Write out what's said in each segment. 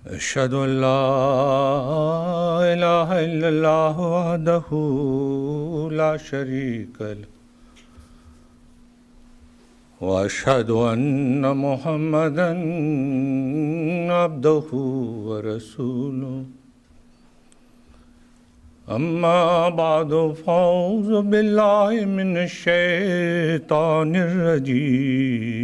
أشهد أن لا إله إلا الله وحده لا شريك له وأشهد أن محمدا عبده ورسوله أما بعد فأعوذ بالله من الشيطان الرجيم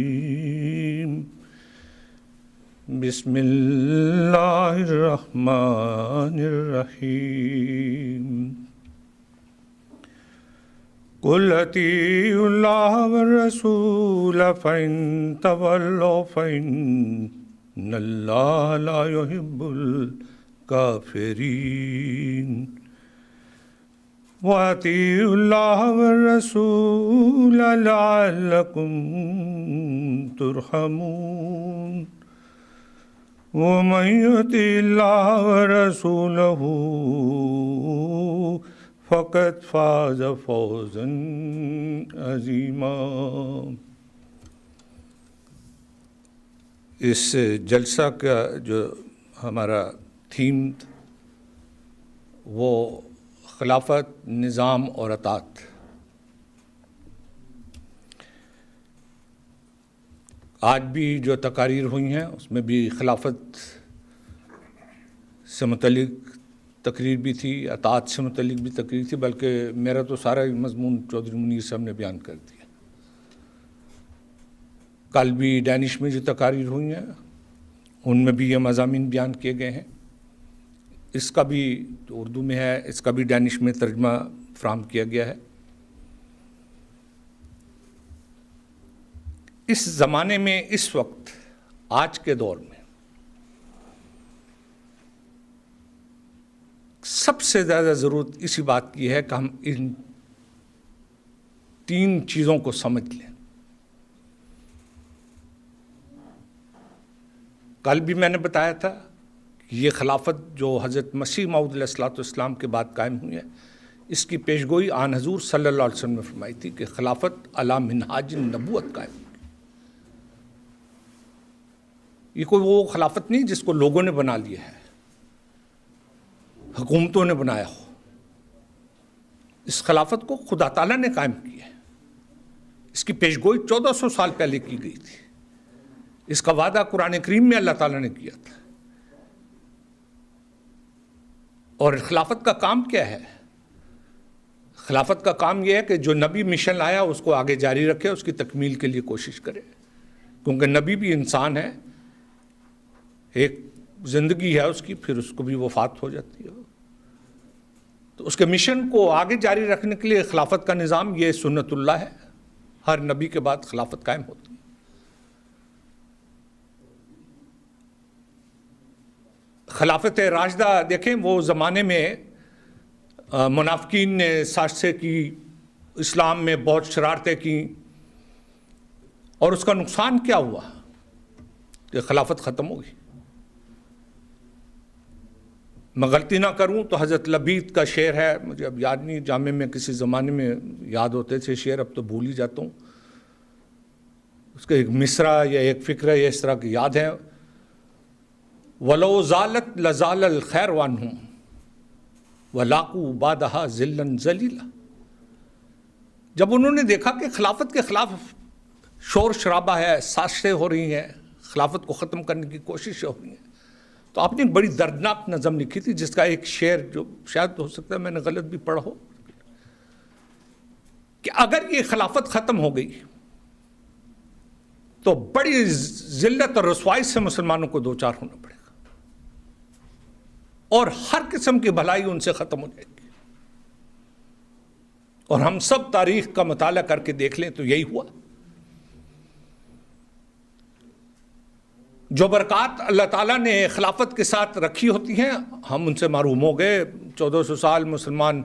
بسم اللہ الرحمن الرحیم قل اطیعوا اللہ والرسول فإن تولوا فإن اللہ لا يحب الکافرین وَأَطِيعُوا اللَّهَ وَالرَّسُولَ لَعَلَّكُمْ تُرْحَمُونَ وَمَن يُطِعِ اللَّهَ وَرَسُولَهُ فَقَدْ فَازَ فَوْزًا عَظِيمًا۔ اس جلسہ کا جو ہمارا تھیم وہ خلافت، نظام اور اطاعت۔ آج بھی جو تقاریر ہوئی ہیں اس میں بھی خلافت سے متعلق تقریر بھی تھی، اطاعت سے متعلق بھی تقریر تھی، بلکہ میرا تو سارا مضمون چودھری منیر صاحب نے بیان کر دیا۔ کل بھی ڈینش میں جو تقاریر ہوئی ہیں ان میں بھی یہ مضامین بیان کیے گئے ہیں۔ اس کا بھی جو اردو میں ہے اس کا بھی ڈینش میں ترجمہ فراہم کیا گیا ہے۔ اس زمانے میں، اس وقت، آج کے دور میں سب سے زیادہ ضرورت اسی بات کی ہے کہ ہم ان تین چیزوں کو سمجھ لیں۔ کل بھی میں نے بتایا تھا یہ خلافت جو حضرت مسیح موعود علیہ السلام کے بعد قائم ہوئی ہے، اس کی پیشگوئی آن حضور صلی اللہ علیہ وسلم نے فرمائی تھی کہ خلافت علی منہاج النبوت قائم ہوگی۔ یہ کوئی وہ خلافت نہیں جس کو لوگوں نے بنا لیا ہے، حکومتوں نے بنایا ہو۔ اس خلافت کو خدا تعالیٰ نے قائم کیا ہے۔ اس کی پیشگوئی 1400 سال پہلے کی گئی تھی۔ اس کا وعدہ قرآن کریم میں اللہ تعالیٰ نے کیا تھا۔ اور خلافت کا کام کیا ہے؟ خلافت کا کام یہ ہے کہ جو نبی مشن لایا اس کو آگے جاری رکھے، اس کی تکمیل کے لیے کوشش کرے، کیونکہ نبی بھی انسان ہے، ایک زندگی ہے اس کی، پھر اس کو بھی وفات ہو جاتی ہے۔ تو اس کے مشن کو آگے جاری رکھنے کے لیے خلافت کا نظام، یہ سنت اللہ ہے، ہر نبی کے بعد خلافت قائم ہوتی ہے۔ خلافت راشدہ دیکھیں، وہ زمانے میں منافقین نے سازشیں کی، اسلام میں بہت شرارتیں کیں، اور اس کا نقصان کیا ہوا کہ خلافت ختم ہو گئی۔ میں غلطی نہ کروں تو حضرت لبید کا شعر ہے، مجھے اب یاد نہیں، جامع میں کسی زمانے میں یاد ہوتے تھے شعر، اب تو بھول ہی جاتا ہوں۔ اس کا ایک مصرع یا ایک فقرہ یا اس طرح کی یاد ہے، وَلَوْ زَالَتْ لَزَالَ الْخَيْرُ عَنْهُمْ وَلَاقُوا بَعْدَهَا ذِلًّا ذَلِيلًا۔ جب انہوں نے دیکھا کہ خلافت کے خلاف شور شرابہ ہے، سازشیں ہو رہی ہیں، خلافت کو ختم کرنے کی کوششیں ہو رہی ہیں، تو آپ نے ایک بڑی دردناک نظم لکھی تھی، جس کا ایک شعر جو شاید ہو سکتا ہے میں نے غلط بھی پڑھا ہو، کہ اگر یہ خلافت ختم ہو گئی تو بڑی ذلت اور رسوائی سے مسلمانوں کو دوچار ہونا پڑے گا، اور ہر قسم کی بھلائی ان سے ختم ہو جائے گی۔ اور ہم سب تاریخ کا مطالعہ کر کے دیکھ لیں تو یہی ہوا۔ جو برکات اللہ تعالیٰ نے خلافت کے ساتھ رکھی ہوتی ہیں ہم ان سے محروم ہو گئے۔ 1400 سال مسلمان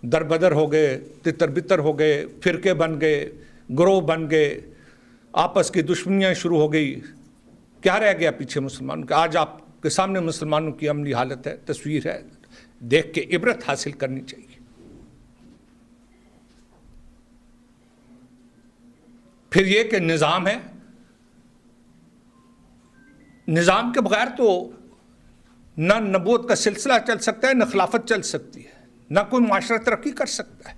در بدر ہو گئے، تتر بتر ہو گئے، فرقے بن گئے، گروہ بن گئے، آپس کی دشمنیاں شروع ہو گئی۔ کیا رہ گیا پیچھے مسلمانوں کے؟ آج آپ کے سامنے مسلمانوں کی عملی حالت ہے، تصویر ہے، دیکھ کے عبرت حاصل کرنی چاہیے۔ پھر یہ کہ نظام ہے، نظام کے بغیر تو نہ نبوت کا سلسلہ چل سکتا ہے، نہ خلافت چل سکتی ہے، نہ کوئی معاشرہ ترقی کر سکتا ہے،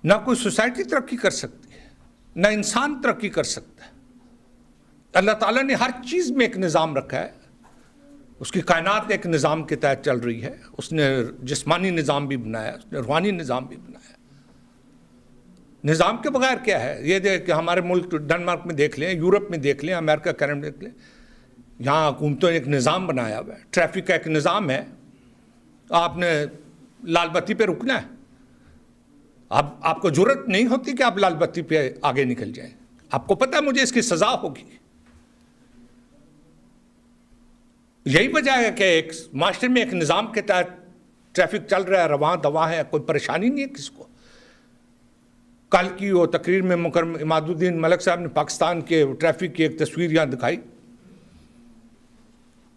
نہ کوئی سوسائٹی ترقی کر سکتی ہے، نہ انسان ترقی کر سکتا ہے۔ اللہ تعالیٰ نے ہر چیز میں ایک نظام رکھا ہے، اس کی کائنات ایک نظام کے تحت چل رہی ہے۔ اس نے جسمانی نظام بھی بنایا، اس نے روحانی نظام بھی بنایا۔ نظام کے بغیر کیا ہے؟ یہ دیکھ کہ ہمارے ملک ڈنمارک میں دیکھ لیں، یورپ میں دیکھ لیں، امریکہ کینیڈا میں دیکھ لیں، یہاں حکومتوں نے ایک نظام بنایا ہوا ہے، ٹریفک کا ایک نظام ہے۔ آپ نے لال بتی پہ رکنا ہے، اب آپ کو ضرورت نہیں ہوتی کہ آپ لال بتی پہ آگے نکل جائیں، آپ کو پتہ ہے مجھے اس کی سزا ہوگی۔ یہی وجہ ہے کہ ایک معاشرے میں ایک نظام کے تحت ٹریفک چل رہا ہے، رواں دواں ہے، کوئی پریشانی نہیں ہے کسی کو۔ کل کی وہ تقریر میں مکرم عماد الدین ملک صاحب نے پاکستان کے ٹریفک کی ایک تصویر یہاں دکھائی،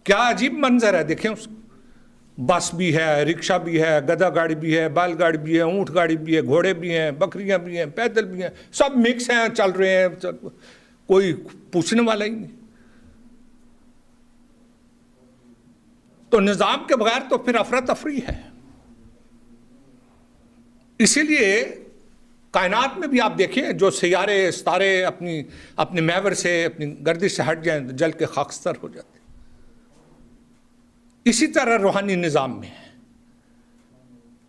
کیا عجیب منظر ہے، دیکھیں اس بس بھی ہے، رکشہ بھی ہے، گدھا گاڑی بھی ہے، بیل گاڑی بھی ہے، اونٹ گاڑی بھی ہے، گھوڑے بھی ہیں، بکریاں بھی ہیں، پیدل بھی ہیں، سب مکس ہیں، چل رہے ہیں، کوئی پوچھنے والا ہی نہیں۔ تو نظام کے بغیر تو پھر افراتفری ہے۔ اسی لیے کائنات میں بھی آپ دیکھیں، جو سیارے ستارے اپنے محور سے، اپنی گردش سے ہٹ جائیں جل کے خاکستر ہو جاتے۔ اسی طرح روحانی نظام میں ہے،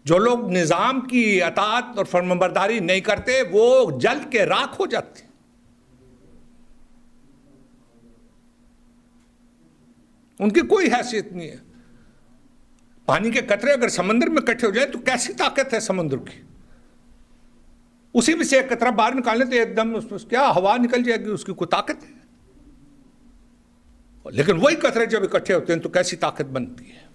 جو لوگ نظام کی اطاعت اور فرمانبرداری نہیں کرتے وہ جل کے راکھ ہو جاتے۔ ان کی کوئی حیثیت نہیں ہے۔ پانی کے قطرے اگر سمندر میں اکٹھے ہو جائیں تو کیسی طاقت ہے سمندر کی، اسی میں سے ایک قطرہ باہر نکالنے تو ایک دم کیا ہوا نکل جائے گی، اس کی کوئی طاقت ہے۔ لیکن وہی قطرے جب اکٹھے ہوتے ہیں تو کیسی طاقت بنتی ہے۔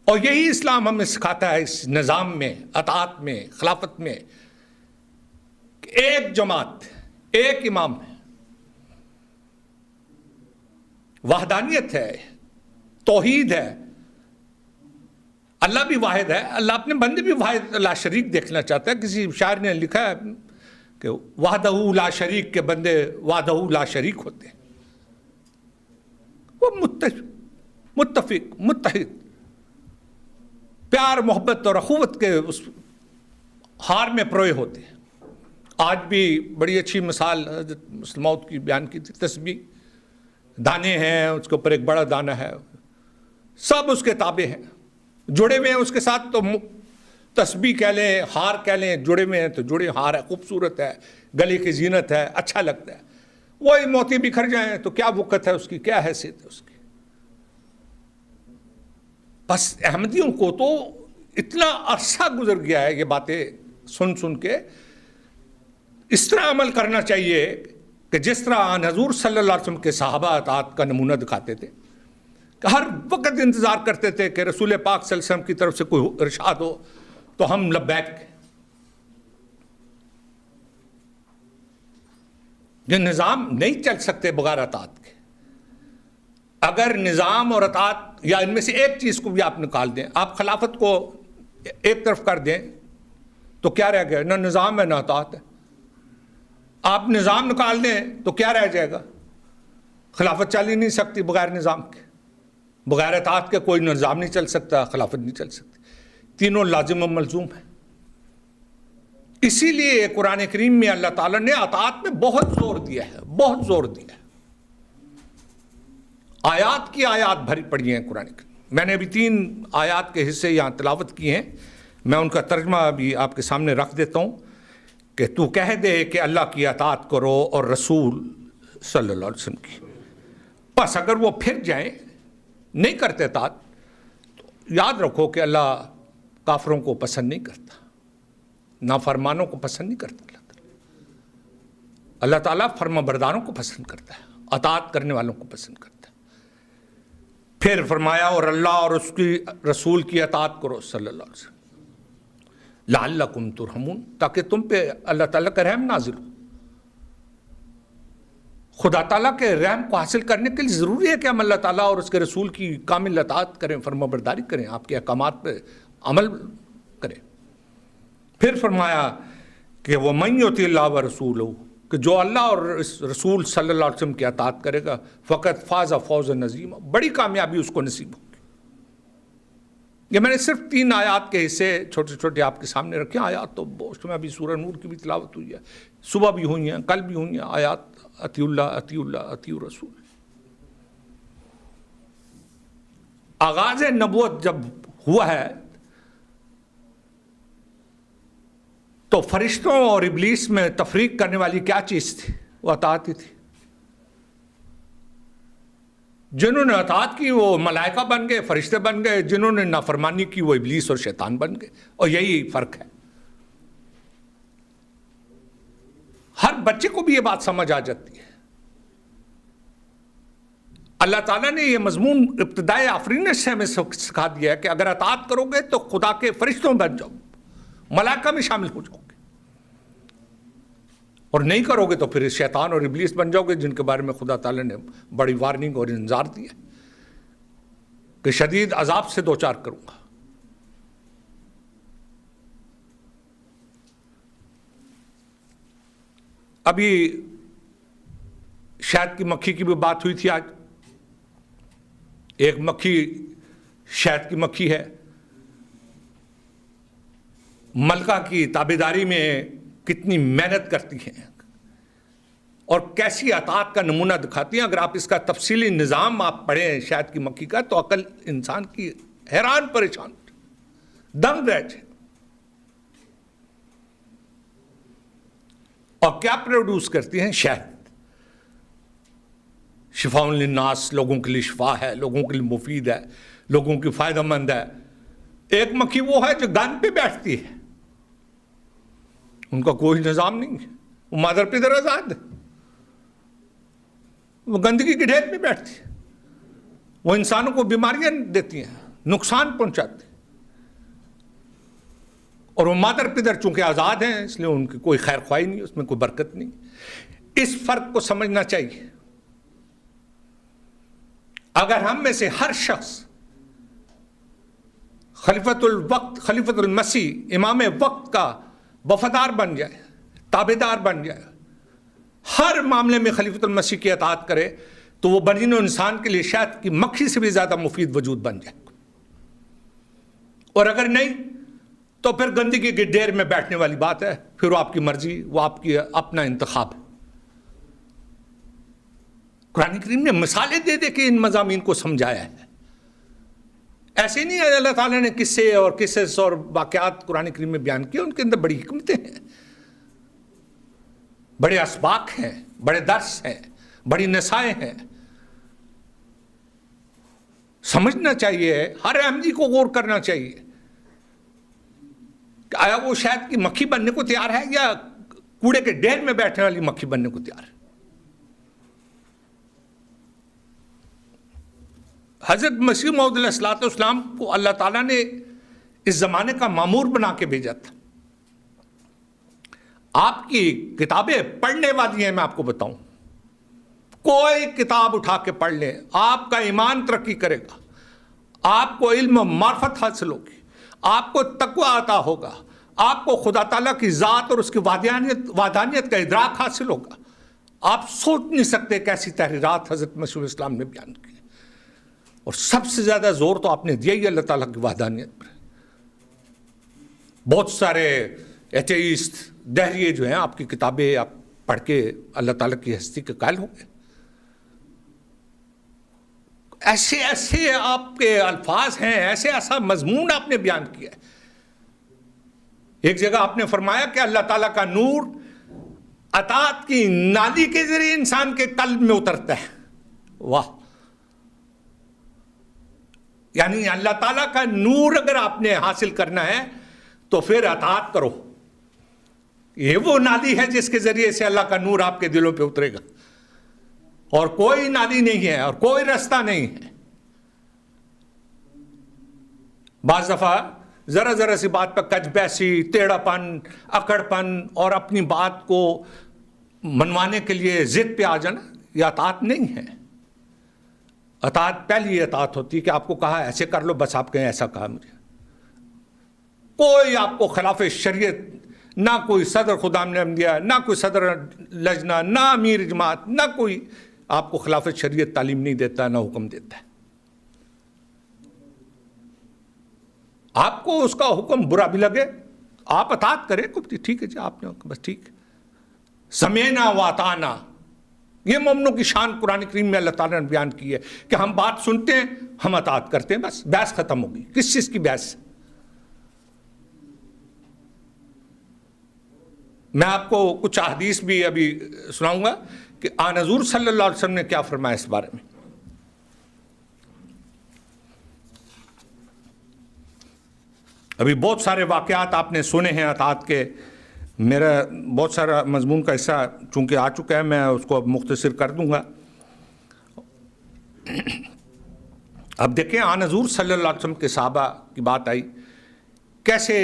اور یہی اسلام ہمیں سکھاتا ہے، اس نظام میں، اطاعت میں، خلافت میں، کہ ایک جماعت، ایک امام ہے، وحدانیت ہے، توحید ہے، اللہ بھی واحد ہے، اللہ اپنے بندے بھی واحد لا شریک دیکھنا چاہتا ہے۔ کسی شاعر نے لکھا ہے کہ وحدہ لا شریک کے بندے وحدہ لا شریک ہوتے ہیں، وہ متفق، متحد، پیار محبت اور اخوت کے اس ہار میں پروئے ہوتے ہیں۔ آج بھی بڑی اچھی مثال حضرت مسلم موعود کی بیان کی تھی، تسبیح، دانے ہیں، اس کے اوپر ایک بڑا دانہ ہے، سب اس کے تابع ہیں، جڑے ہوئے ہیں اس کے ساتھ۔ تو تسبیح کہہ لیں، ہار کہہ لیں، جڑے ہوئے ہیں تو جڑے، ہار ہے، خوبصورت ہے، گلے کی زینت ہے، اچھا لگتا ہے۔ وہی موتی بکھر جائیں تو کیا وقت ہے اس کی، کیا حیثیت ہے اس کی۔ بس احمدیوں کو تو اتنا عرصہ گزر گیا ہے یہ باتیں سن سن کے، اس طرح عمل کرنا چاہیے کہ جس طرح حضور صلی اللہ علیہ وسلم کے صحابہ اطاعت کا نمونہ دکھاتے تھے، کہ ہر وقت انتظار کرتے تھے کہ رسول پاک صلی اللہ علیہ وسلم کی طرف سے کوئی ارشاد ہو تو ہم لبیک۔ یہ نظام نہیں چل سکتے بغیر اطاعت کے۔ اگر نظام اور اطاعت یا ان میں سے ایک چیز کو بھی آپ نکال دیں، آپ خلافت کو ایک طرف کر دیں تو کیا رہ گیا؟ نہ نظام ہے نہ اطاعت ہے۔ آپ نظام نکال دیں تو کیا رہ جائے گا؟ خلافت چل ہی نہیں سکتی بغیر نظام کے، بغیر اطاعت کے کوئی نظام نہیں چل سکتا، خلافت نہیں چل سکتی، تینوں لازم و ملزوم ہیں۔ اسی لیے قرآن کریم میں اللہ تعالیٰ نے اطاعت میں بہت زور دیا ہے، بہت زور دیا ہے۔ آیات کی آیات بھری پڑی ہیں قرآن کریم۔ میں نے ابھی 3 آیات کے حصے یہاں تلاوت کیے ہیں، میں ان کا ترجمہ ابھی آپ کے سامنے رکھ دیتا ہوں کہ تو کہہ دے کہ اللہ کی اطاعت کرو اور رسول صلی اللہ علیہ وسلم کی۔ بس اگر وہ پھر جائیں، نہیں کرتے اطاعت، تو یاد رکھو کہ اللہ کافروں کو پسند نہیں کرتا، نافرمانوں کو پسند نہیں کرتا۔ اللہ تعالیٰ فرما برداروں کو پسند کرتا ہے، اطاعت کرنے والوں کو پسند کرتا ہے۔ پھر فرمایا اور اللہ اور اس کی رسول کی اطاعت کرو صلی اللہ علیہ وسلم، لعلکم ترحمون، تاکہ تم پہ اللہ تعالیٰ کا رحم نازل ہو۔ خدا تعالیٰ کے رحم کو حاصل کرنے کے لیے ضروری ہے کہ ہم اللہ تعالیٰ اور اس کے رسول کی کامل اطاعت کریں، فرما برداری کریں، آپ کے احکامات پہ عمل کریں۔ پھر فرمایا کہ وَمَن یُطِعِ اللَّهَ وَرَسُولَهُ کہ جو اللہ اور رسول صلی اللہ علیہ وسلم کی اطاعت کرے گا فقط فاز فوز نظیم، بڑی کامیابی اس کو نصیب ہوگی۔ یہ میں نے صرف 3 آیات کے حصے چھوٹے چھوٹے آپ کے سامنے رکھے ہیں۔ آیات تو اس میں ابھی سورہ نور کی بھی تلاوت ہوئی ہے، صبح بھی ہوئی ہیں، کل بھی ہوئی ہیں آیات، اطیع اللہ اطیع اللہ اطیع الرسول۔ آغاز نبوت جب ہوا ہے تو فرشتوں اور ابلیس میں تفریق کرنے والی کیا چیز تھی؟ وہ اطاعت ہی تھی۔ جنہوں نے اطاعت کی وہ ملائکہ بن گئے، فرشتے بن گئے، جنہوں نے نافرمانی کی وہ ابلیس اور شیطان بن گئے، اور یہی فرق ہے۔ ہر بچے کو بھی یہ بات سمجھ آ جاتی ہے۔ اللہ تعالیٰ نے یہ مضمون ابتدائے آفرینش سے ہمیں سکھا دیا ہے کہ اگر اطاعت کرو گے تو خدا کے فرشتوں بن جاؤ، ملائکہ میں شامل ہو جاؤ گے، اور نہیں کرو گے تو پھر شیطان اور ابلیس بن جاؤ گے، جن کے بارے میں خدا تعالیٰ نے بڑی وارننگ اور انذار دیا کہ شدید عذاب سے دوچار کروں گا۔ ابھی شہد کی مکھی کی بھی بات ہوئی تھی۔ آج ایک مکھی شہد کی مکھی ہے، ملکہ کی تابعداری میں کتنی محنت کرتی ہیں اور کیسی اطاعت کا نمونہ دکھاتی ہیں۔ اگر آپ اس کا تفصیلی نظام آپ پڑھیں شہد کی مکھی کا تو عقل انسان کی حیران پریشان دنگ رہ جائے۔ اور کیا پروڈیوس کرتی ہیں؟ شہد، شفاء للناس، لوگوں کے لیے شفا ہے، لوگوں کے لیے مفید ہے، لوگوں کی فائدہ مند ہے۔ ایک مکھی وہ ہے جو گند پہ بیٹھتی ہے، ان کا کوئی نظام نہیں ہے، وہ مادر پدر آزاد ہے، وہ گندگی کے ڈھیر پہ بیٹھتی ہے، وہ انسانوں کو بیماریاں دیتی ہیں، نقصان پہنچاتی ہیں، اور وہ مادر پدر چونکہ آزاد ہیں اس لیے ان کی کوئی خیر خواہی نہیں، اس میں کوئی برکت نہیں۔ اس فرق کو سمجھنا چاہیے۔ اگر ہم میں سے ہر شخص خلیفۃ الوقت، خلیفۃ المسیح، امام وقت کا وفادار بن جائے، تابعدار بن جائے، ہر معاملے میں خلیفۃ المسیح کی اطاعت کرے تو وہ بنی نوع انسان کے لیے شہد کی مکھی سے بھی زیادہ مفید وجود بن جائے۔ اور اگر نہیں تو پھر گندگی کے ڈھیر میں بیٹھنے والی بات ہے، پھر وہ آپ کی مرضی، وہ آپ کی اپنا انتخاب ہے۔ قرآن کریم نے مثالیں دے دے کے ان مضامین کو سمجھایا ہے۔ ایسے نہیں ہے اللہ تعالیٰ نے قصے اور قصص اور واقعات قرآن کریم میں بیان کیے، ان کے اندر بڑی حکمتیں ہیں، بڑے اسباق ہیں، بڑے درس ہیں، بڑی نصائح ہیں۔ سمجھنا چاہیے، ہر احمدی کو غور کرنا چاہیے کہ آیا وہ شہد کی مکھی بننے کو تیار ہے یا کوڑے کے ڈھیر میں بیٹھنے والی مکھی بننے کو تیار ہے۔ حضرت مسیح موعود علیہ الصلوۃ والسلام کو اللہ تعالیٰ نے اس زمانے کا مامور بنا کے بھیجا تھا۔ آپ کی کتابیں پڑھنے والی ہیں، میں آپ کو بتاؤں، کوئی کتاب اٹھا کے پڑھ لیں، آپ کا ایمان ترقی کرے گا، آپ کو علم و معرفت حاصل ہوگی، آپ کو تقویٰ عطا ہوگا، آپ کو خدا تعالیٰ کی ذات اور اس کی وحدانیت کا ادراک حاصل ہوگا۔ آپ سوچ نہیں سکتے کیسی تحریرات حضرت مسیح السلام نے بیان کی، اور سب سے زیادہ زور تو آپ نے دیا ہی اللہ تعالیٰ کی وحدانیت پر۔ بہت سارے ایتھیسٹ، دہریے جو ہیں، آپ کی کتابیں آپ پڑھ کے اللہ تعالیٰ کی ہستی کے قائل ہو گئے۔ ایسے ایسے آپ کے الفاظ ہیں، ایسا مضمون آپ نے بیان کیا ہے۔ ایک جگہ آپ نے فرمایا کہ اللہ تعالیٰ کا نور اطاعت کی نالی کے ذریعے انسان کے قلب میں اترتا ہے۔ واہ! یعنی اللہ تعالیٰ کا نور اگر آپ نے حاصل کرنا ہے تو پھر اطاعت کرو۔ یہ وہ نالی ہے جس کے ذریعے سے اللہ کا نور آپ کے دلوں پہ اترے گا، اور کوئی نالی نہیں ہے اور کوئی رستہ نہیں ہے۔ بعض دفعہ ذرا سی بات پر کج بیسی، ٹیڑھا پن، اکڑ پن اور اپنی بات کو منوانے کے لیے ضد پہ آ جانا، یہ اطاعت نہیں ہے۔ اطاعت پہلی اطاعت ہوتی ہے کہ آپ کو کہا ایسے کر لو، بس آپ کہیں ایسا کہا مجھے۔ کوئی آپ کو خلاف شریعت نہ کوئی صدر خدام نے دیا، نہ کوئی صدر لجنہ، نہ امیر جماعت، نہ کوئی آپ کو خلافت شریعت تعلیم نہیں دیتا، نہ حکم دیتا ہے. آپ کو اس کا حکم برا بھی لگے آپ اطاعت کریں، ٹھیک ہے جی، آپ نے بس ٹھیک. سمینا واطعنا، یہ مومنوں کی شان قرآن کریم میں اللہ تعالیٰ نے بیان کی ہے کہ ہم بات سنتے ہیں، ہم اطاعت کرتے ہیں، بس بحث ختم ہوگی. کس چیز کی بحث؟ میں آپ کو کچھ احادیث بھی ابھی سناؤں گا کہ آن حضور صلی اللہ علیہ وسلم نے کیا فرمایا اس بارے میں. ابھی بہت سارے واقعات آپ نے سنے ہیں اطاعت کے. میرا بہت سارا مضمون کا حصہ چونکہ آ چکا ہے، میں اس کو اب مختصر کر دوں گا. اب دیکھیں آن حضور صلی اللہ علیہ وسلم کے صحابہ کی بات آئی، کیسے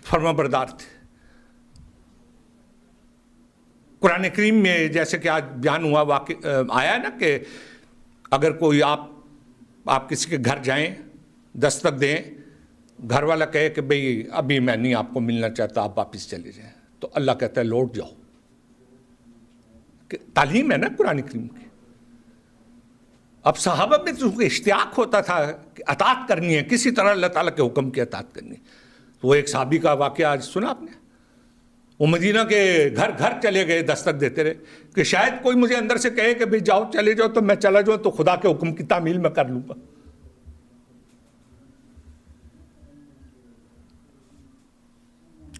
فرما بردار تھے. قرآن کریم میں جیسے کہ آج بیان ہوا واقع آیا نا کہ اگر کوئی آپ کسی کے گھر جائیں، دستک دیں، گھر والا کہے کہ بھئی ابھی میں نہیں آپ کو ملنا چاہتا، آپ واپس چلے جائیں، تو اللہ کہتا ہے لوٹ جاؤ. کہ تعلیم ہے نا قرآن کریم کی. اب صحابہ میں تو اشتیاق ہوتا تھا کہ اطاعت کرنی ہے، کسی طرح اللہ تعالیٰ کے حکم کی اطاعت کرنی ہے. تو وہ ایک صحابی کا واقعہ آج سنا آپ نے، وہ مدینہ کے گھر گھر چلے گئے، دستک دیتے رہے کہ شاید کوئی مجھے اندر سے کہے کہ بھئی جاؤ چلے جاؤ تو میں چلا جاؤں، تو خدا کے حکم کی تعمیل میں کر لوں گا.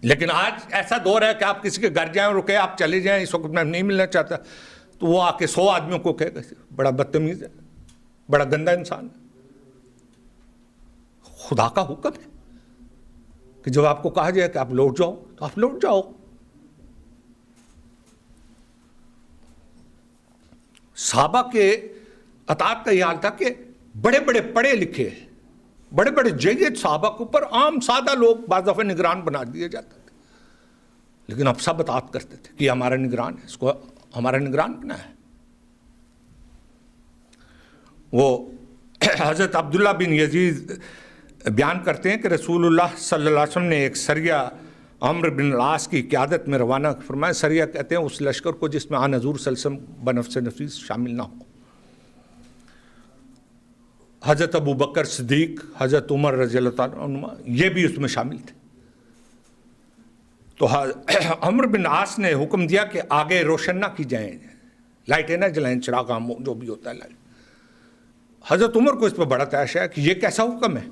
لیکن آج ایسا دور ہے کہ آپ کسی کے گھر جائیں اور رکے آپ چلے جائیں، اس وقت میں نہیں ملنا چاہتا، تو وہ آ کے 100 آدمیوں کو کہے گا بڑا بدتمیز ہے، بڑا گندا انسان ہے. خدا کا حکم ہے کہ جب آپ کو کہا جائے کہ آپ لوٹ جاؤ تو آپ لوٹ جاؤ. صحابہ کے اطاعت کا یہ حال تھا کہ بڑے بڑے پڑھے لکھے، بڑے بڑے جید صحابہ کے اوپر عام سادہ لوگ بعض دفعہ نگران بنا دیے جاتے تھے، لیکن اب سب اطاعت کرتے تھے کہ ہمارا نگران ہے، اس کو ہمارا نگران بنا ہے. وہ حضرت عبداللہ بن یزید بیان کرتے ہیں کہ رسول اللہ صلی اللہ علیہ وسلم نے ایک سریہ عمرو بن العاص کی قیادت میں روانہ فرمایا. سریہ کہتے ہیں اس لشکر کو جس میں آن حضور صلی اللہ علیہ وسلم بنفس نفیس شامل نہ ہو. حضرت ابو بکر صدیق، حضرت عمر رضی اللہ تعالیٰ عنہ یہ بھی اس میں شامل تھے. تو عمرو بن العاص نے حکم دیا کہ آگے روشن نہ کی جائیں، لائٹیں نہ جلائیں، چراغ جو بھی ہوتا ہے لائٹ. حضرت عمر کو اس پہ بڑا تیش ہے کہ یہ کیسا حکم ہے.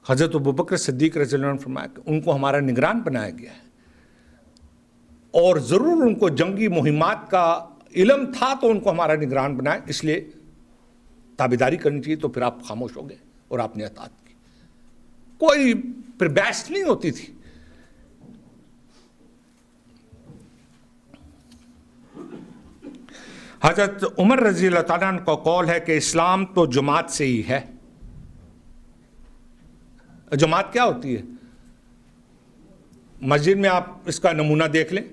حضرت ابو بکر صدیق رضی اللہ عنہ نے فرمایا کہ ان کو ہمارا نگران بنایا گیا ہے، اور ضرور ان کو جنگی مہمات کا علم تھا تو ان کو ہمارا نگران بنایا، اس لیے تابعداری کرنی چاہیے. تو پھر آپ خاموش ہو گئے اور آپ نے اطاعت کی. کوئی پھر بحث نہیں ہوتی تھی. حضرت عمر رضی اللہ تعالیٰ عنہ کا قول ہے کہ اسلام تو جماعت سے ہی ہے. جماعت کیا ہوتی ہے؟ مسجد میں آپ اس کا نمونہ دیکھ لیں،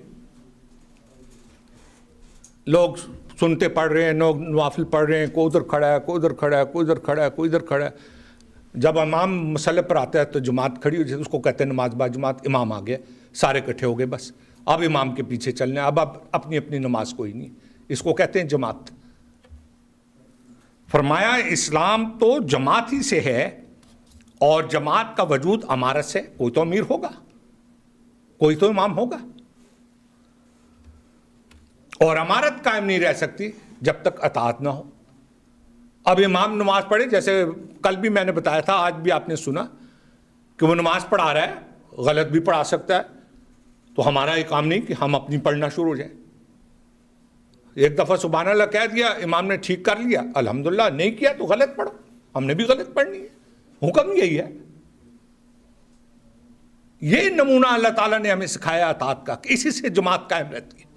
لوگ سنتے پڑھ رہے ہیں، لوگ نوافل پڑھ رہے ہیں، کوئی ادھر کھڑا ہے، کوئی ادھر کھڑا ہے، کوئی ادھر کھڑا ہے، کوئی ادھر کھڑا ہے. جب امام مسئلے پر آتا ہے تو جماعت کھڑی ہو جاتی ہے، اس کو کہتے ہیں نماز با جماعت. امام آ گیا، سارے اکٹھے ہو گئے، بس اب امام کے پیچھے چلنا ہے، اب اپنی اپنی نماز کوئی نہیں. اس کو کہتے ہیں جماعت. فرمایا اسلام تو جماعت ہی سے ہے، اور جماعت کا وجود امارت سے. کوئی تو امیر ہوگا، کوئی تو امام ہوگا، اور امارت قائم نہیں رہ سکتی جب تک اطاعت نہ ہو. اب امام نماز پڑھے، جیسے کل بھی میں نے بتایا تھا، آج بھی آپ نے سنا کہ وہ نماز پڑھا رہا ہے، غلط بھی پڑھا سکتا ہے، تو ہمارا یہ کام نہیں کہ ہم اپنی پڑھنا شروع ہو جائیں. ایک دفعہ سبحان اللہ کہہ دیا، امام نے ٹھیک کر لیا، الحمدللہ. نہیں کیا تو غلط پڑھو، ہم نے بھی غلط پڑھنی ہے، حکم یہی ہے. یہ نمونہ اللہ تعالیٰ نے ہمیں سکھایا اطاعت کا، کہ اسی سے جماعت قائم رہتی ہے.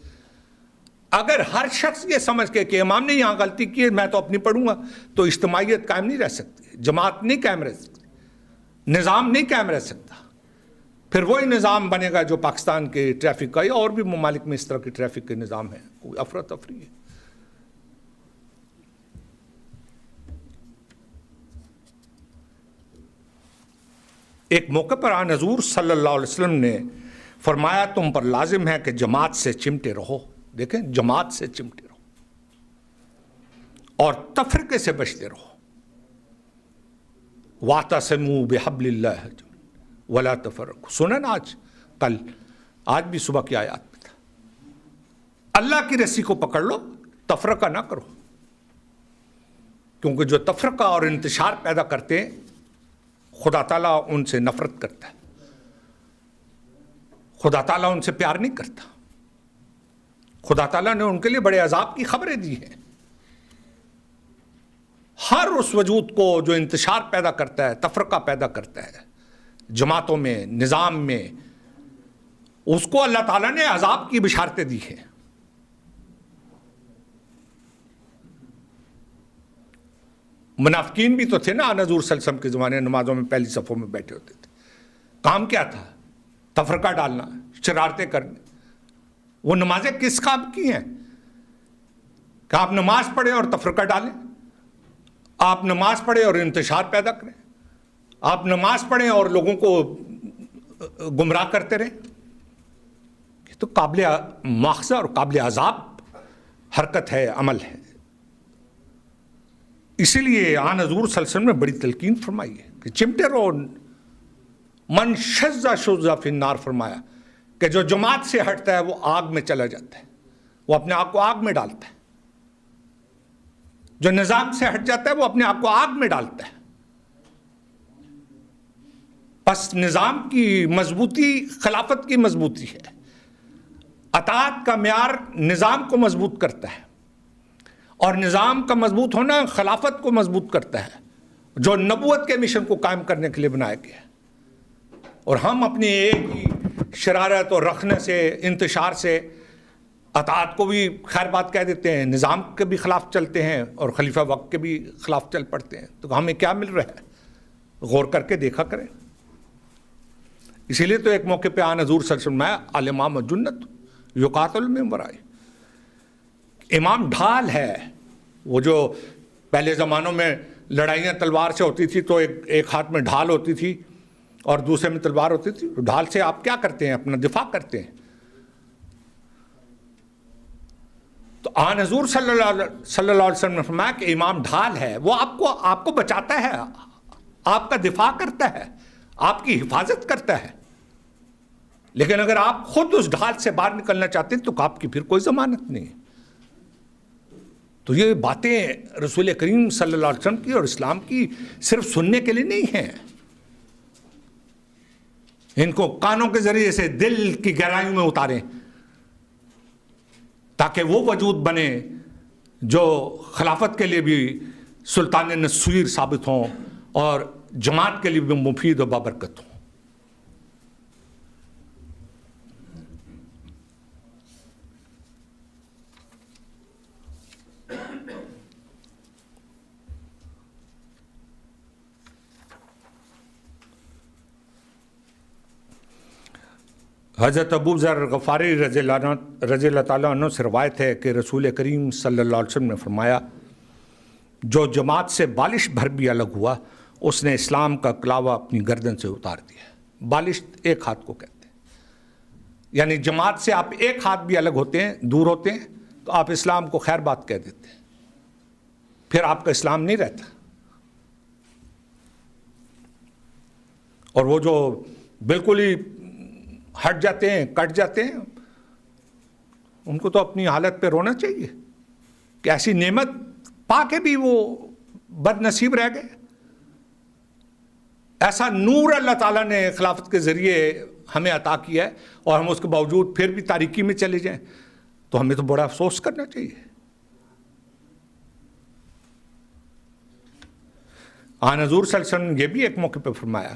اگر ہر شخص یہ سمجھ کے کہ امام نے یہاں غلطی کی ہے میں تو اپنی پڑھوں گا، تو اجتماعیت قائم نہیں رہ سکتی، جماعت نہیں قائم رہ سکتی، نظام نہیں قائم رہ سکتا. پھر وہی نظام بنے گا جو پاکستان کے ٹریفک کا یا اور بھی ممالک میں اس طرح کے ٹریفک کے نظام ہیں، کوئی افراتفری ہے. ایک موقع پر آن حضور صلی اللہ علیہ وسلم نے فرمایا تم پر لازم ہے کہ جماعت سے چمٹے رہو. دیکھیں, جماعت سے چمٹے رہو اور تفرقے سے بچتے رہو. وَاعْتَصِمُوا بِحَبْلِ اللَّهِ وَلَا تَفَرَّقُوا. سنن آج بھی صبح کی آیات میں تھا. اللہ کی رسی کو پکڑ لو, تفرقہ نہ کرو, کیونکہ جو تفرقہ اور انتشار پیدا کرتے ہیں خدا تعالیٰ ان سے نفرت کرتا ہے. خدا تعالیٰ ان سے پیار نہیں کرتا. خدا تعالیٰ نے ان کے لیے بڑے عذاب کی خبریں دی ہیں. ہر اس وجود کو جو انتشار پیدا کرتا ہے, تفرقہ پیدا کرتا ہے جماعتوں میں, نظام میں, اس کو اللہ تعالیٰ نے عذاب کی بشارتیں دی ہیں. منافقین بھی تو تھے نا حضور صلی اللہ علیہ وسلم کے زمانے, نمازوں میں پہلی صفوں میں بیٹھے ہوتے تھے. کام کیا تھا؟ تفرقہ ڈالنا, شرارتیں کرنے. وہ نمازیں کس کام کی ہیں کہ آپ نماز پڑھیں اور تفرقہ ڈالیں؟ آپ نماز پڑھیں اور انتشار پیدا کریں؟ آپ نماز پڑھیں اور لوگوں کو گمراہ کرتے رہیں؟ یہ تو قابل مواخذہ اور قابل عذاب حرکت ہے, عمل ہے. اسی لیے آن حضور صلی اللہ علیہ وسلم نے بڑی تلقین فرمائی ہے کہ چمٹے رہو. من شذ شذ فی النار فرمایا کہ جو جماعت سے ہٹتا ہے وہ آگ میں چلا جاتا ہے, وہ اپنے آپ کو آگ میں ڈالتا ہے. جو نظام سے ہٹ جاتا ہے وہ اپنے آپ کو آگ میں ڈالتا ہے. پس نظام کی مضبوطی خلافت کی مضبوطی ہے. اطاعت کا معیار نظام کو مضبوط کرتا ہے, اور نظام کا مضبوط ہونا خلافت کو مضبوط کرتا ہے, جو نبوت کے مشن کو قائم کرنے کے لیے بنایا گیا ہے. اور ہم اپنی ایک ہی شرارت اور رکھنے سے, انتشار سے اطاعت کو بھی خیر بات کہہ دیتے ہیں, نظام کے بھی خلاف چلتے ہیں اور خلیفہ وقت کے بھی خلاف چل پڑتے ہیں. تو ہمیں کیا مل رہا ہے؟ غور کر کے دیکھا کریں. اسی لیے تو ایک موقع پہ آن حضور صلی اللہ علیہ وسلم میں الامام جنت یقاتل من ورائے. امام ڈھال ہے. وہ جو پہلے زمانوں میں لڑائیاں تلوار سے ہوتی تھی تو ایک ہاتھ میں ڈھال ہوتی تھی اور دوسرے میں تلوار ہوتی تھی. ڈھال سے آپ کیا کرتے ہیں؟ اپنا دفاع کرتے ہیں. تو آن حضور صلی اللہ علیہ وسلم نے فرمایا کہ امام ڈھال ہے, وہ آپ کو بچاتا ہے, آپ کا دفاع کرتا ہے, آپ کی حفاظت کرتا ہے. لیکن اگر آپ خود اس ڈھال سے باہر نکلنا چاہتے ہیں تو آپ کی پھر کوئی ضمانت نہیں ہے. تو یہ باتیں رسول کریم صلی اللہ علیہ وسلم کی اور اسلام کی صرف سننے کے لیے نہیں ہیں. ان کو کانوں کے ذریعے سے دل کی گہرائیوں میں اتاریں تاکہ وہ وجود بنے جو خلافت کے لیے بھی سلطان نصیر ثابت ہوں اور جماعت کے لیے بھی مفید و بابرکت ہوں. حضرت ابو ذر غفاری رضی اللہ تعالیٰ عنہ سے روایت ہے کہ رسول کریم صلی اللہ علیہ وسلم نے فرمایا جو جماعت سے بالش بھر بھی الگ ہوا اس نے اسلام کا کلاوہ اپنی گردن سے اتار دیا. بالش ایک ہاتھ کو کہتے ہیں, یعنی جماعت سے آپ ایک ہاتھ بھی الگ ہوتے ہیں, دور ہوتے ہیں, تو آپ اسلام کو خیر بات کہہ دیتے ہیں, پھر آپ کا اسلام نہیں رہتا. اور وہ جو بالکل ہی ہٹ جاتے ہیں, کٹ جاتے ہیں, ان کو تو اپنی حالت پہ رونا چاہیے کہ ایسی نعمت پا کے بھی وہ بد نصیب رہ گئے. ایسا نور اللہ تعالیٰ نے خلافت کے ذریعے ہمیں عطا کیا ہے اور ہم اس کے باوجود پھر بھی تاریکی میں چلے جائیں, تو ہمیں تو بڑا افسوس کرنا چاہیے. آن حضور صلی اللہ علیہ وسلم نے یہ بھی ایک موقع پہ فرمایا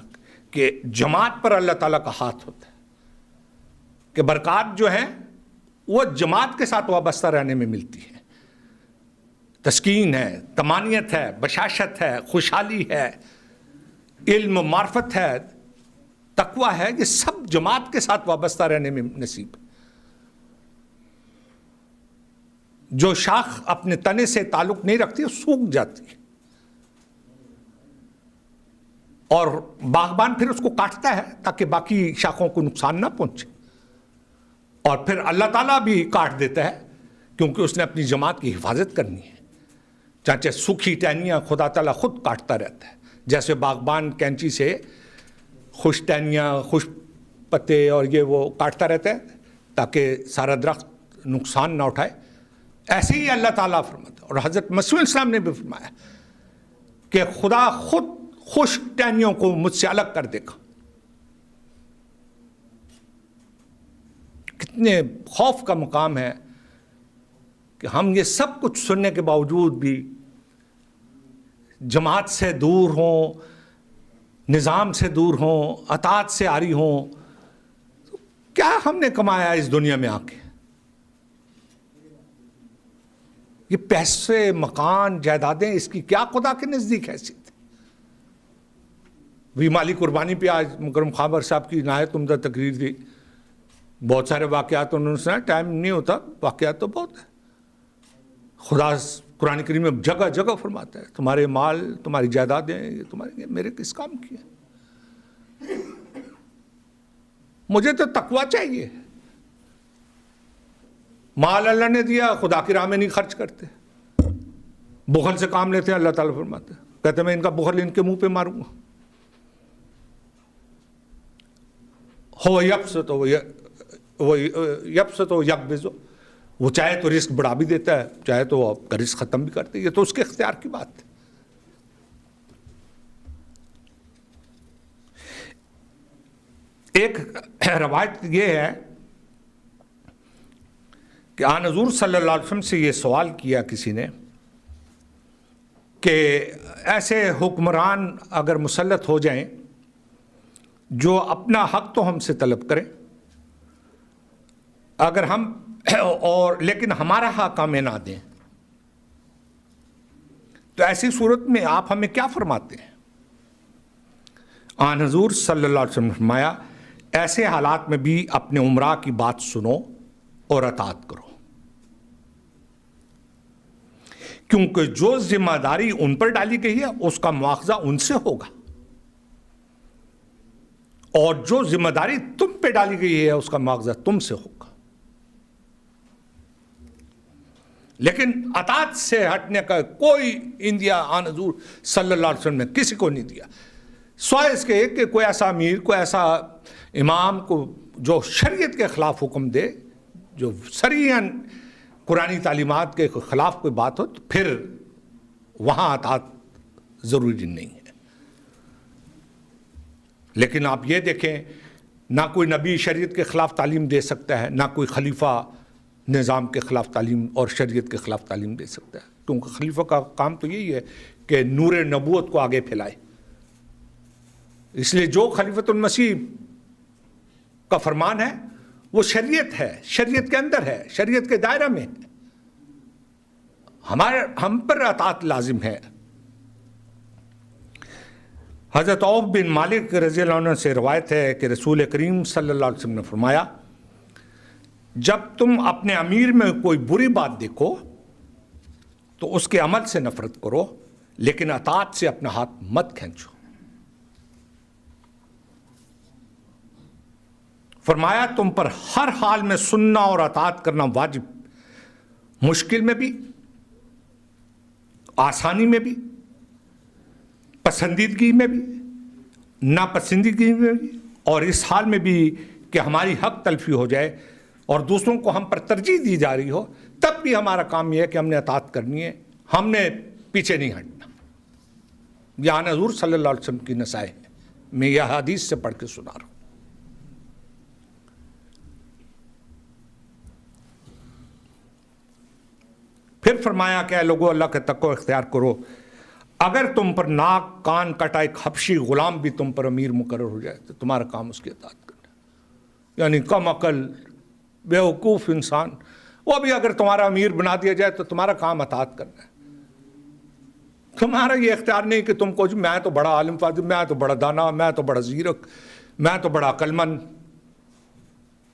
کہ جماعت پر اللہ تعالیٰ کا ہاتھ ہوتا ہے, کہ برکات جو ہیں وہ جماعت کے ساتھ وابستہ رہنے میں ملتی ہے. تسکین ہے, طمانینت ہے, بشاشت ہے, خوشحالی ہے, علم و معرفت ہے, تقوی ہے, یہ سب جماعت کے ساتھ وابستہ رہنے میں نصیب. جو شاخ اپنے تنے سے تعلق نہیں رکھتی وہ سوکھ جاتی ہے. اور باغبان پھر اس کو کاٹتا ہے تاکہ باقی شاخوں کو نقصان نہ پہنچے، اور پھر اللہ تعالیٰ بھی کاٹ دیتا ہے کیونکہ اس نے اپنی جماعت کی حفاظت کرنی ہے۔ چاچے سوکھی ٹہنیاں خدا تعالیٰ خود کاٹتا رہتا ہے، جیسے باغبان کینچی سے خوش ٹہنیاں، خوش پتے اور یہ وہ کاٹتا رہتا ہے تاکہ سارا درخت نقصان نہ اٹھائے، ایسے ہی اللہ تعالیٰ فرماتا ہے۔ اور حضرت مسیح علیہ السلام نے بھی فرمایا کہ خدا خود خشک ٹہنیوں کو مجھ سے الگ کر دے گا۔ کتنے خوف کا مقام ہے کہ ہم یہ سب کچھ سننے کے باوجود بھی جماعت سے دور ہوں، نظام سے دور ہوں، اطاعت سے عاری ہوں۔ کیا ہم نے کمایا اس دنیا میں آ کے؟ یہ پیسے، مکان، جائیدادیں، اس کی کیا خدا کے نزدیک حیثیت؟ بھی مالی قربانی پہ آج مکرم خابر صاحب کی نہایت عمدہ تقریر دی، بہت سارے واقعات انہوں نے سنا، ٹائم نہیں ہوتا، واقعات تو بہت ہے۔ خدا قرآن کریم میں جگہ جگہ فرماتا ہے تمہارے مال، تمہاری جائیدادیں، یہ تمہارے میرے کس کام کی ہیں؟ مجھے تو تقویٰ چاہیے۔ مال اللہ نے دیا، خدا کی راہ میں نہیں خرچ کرتے، بخل سے کام لیتے ہیں۔ اللہ تعالیٰ فرماتا ہے، کہتے میں ان کا بخل ان کے منہ پہ ماروں گا۔ ہو یبسط و یقبض، وہ چاہے تو رزق بڑھا بھی دیتا ہے، چاہے تو آپ کا رزق ختم بھی کرتے، یہ تو اس کے اختیار کی بات ہے۔ ایک روایت یہ ہے کہ آن حضور صلی اللہ علیہ وسلم سے یہ سوال کیا کسی نے کہ ایسے حکمران اگر مسلط ہو جائیں جو اپنا حق تو ہم سے طلب کریں، اگر ہم اور لیکن ہمارا حق ہمیں نہ دیں، تو ایسی صورت میں آپ ہمیں کیا فرماتے ہیں؟ آن حضور صلی اللہ علیہ وسلم نے فرمایا، ایسے حالات میں بھی اپنے امراء کی بات سنو اور اطاعت کرو، کیونکہ جو ذمہ داری ان پر ڈالی گئی ہے اس کا مواخذہ ان سے ہوگا، اور جو ذمہ داری تم پہ ڈالی گئی ہے اس کا مواخذہ تم سے ہوگا۔ لیکن اطاعت سے ہٹنے کا کوئی انڈیا آن حضور صلی اللہ علیہ وسلم نے کسی کو نہیں دیا، سوائے اس کے کہ کوئی ایسا امیر، کوئی ایسا امام کو جو شریعت کے خلاف حکم دے، جو صریحاً قرآنی تعلیمات کے خلاف کوئی بات ہو، تو پھر وہاں اطاعت ضروری نہیں ہے۔ لیکن آپ یہ دیکھیں، نہ کوئی نبی شریعت کے خلاف تعلیم دے سکتا ہے، نہ کوئی خلیفہ نظام کے خلاف تعلیم اور شریعت کے خلاف تعلیم دے سکتا ہے، کیونکہ خلیفہ کا کام تو یہی ہے کہ نور نبوت کو آگے پھیلائے۔ اس لیے جو خلیفۃ المسیح کا فرمان ہے وہ شریعت ہے، شریعت کے اندر ہے، شریعت کے دائرہ میں ہے، ہم پر اطاعت لازم ہے۔ حضرت عوف بن مالک رضی اللہ عنہ سے روایت ہے کہ رسول کریم صلی اللہ علیہ وسلم نے فرمایا، جب تم اپنے امیر میں کوئی بری بات دیکھو تو اس کے عمل سے نفرت کرو، لیکن اطاعت سے اپنا ہاتھ مت کھینچو۔ فرمایا، تم پر ہر حال میں سننا اور اطاعت کرنا واجب، مشکل میں بھی، آسانی میں بھی، پسندیدگی میں بھی، ناپسندیدگی میں بھی، اور اس حال میں بھی کہ ہماری حق تلفی ہو جائے اور دوسروں کو ہم پر ترجیح دی جا رہی ہو، تب بھی ہمارا کام یہ ہے کہ ہم نے اطاعت کرنی ہے، ہم نے پیچھے نہیں ہٹنا۔ یہ آن حضور صلی اللہ علیہ وسلم کی نصائح ہے، میں یہ حدیث سے پڑھ کے سنا رہا ہوں۔ پھر فرمایا کہ اے لوگو، اللہ کے تقوی اختیار کرو، اگر تم پر ناک کان کٹا ایک حبشی غلام بھی تم پر امیر مقرر ہو جائے تو تمہارا کام اس کی اطاعت کرنا۔ یعنی کم عقل بیوقوف انسان، وہ بھی اگر تمہارا امیر بنا دیا جائے تو تمہارا کام اطاعت کرنا ہے۔ تمہارا یہ اختیار نہیں کہ تم کو میں تو بڑا عالم فاضل، میں تو بڑا دانا، میں تو بڑا زیرک، میں تو بڑا عقل مند،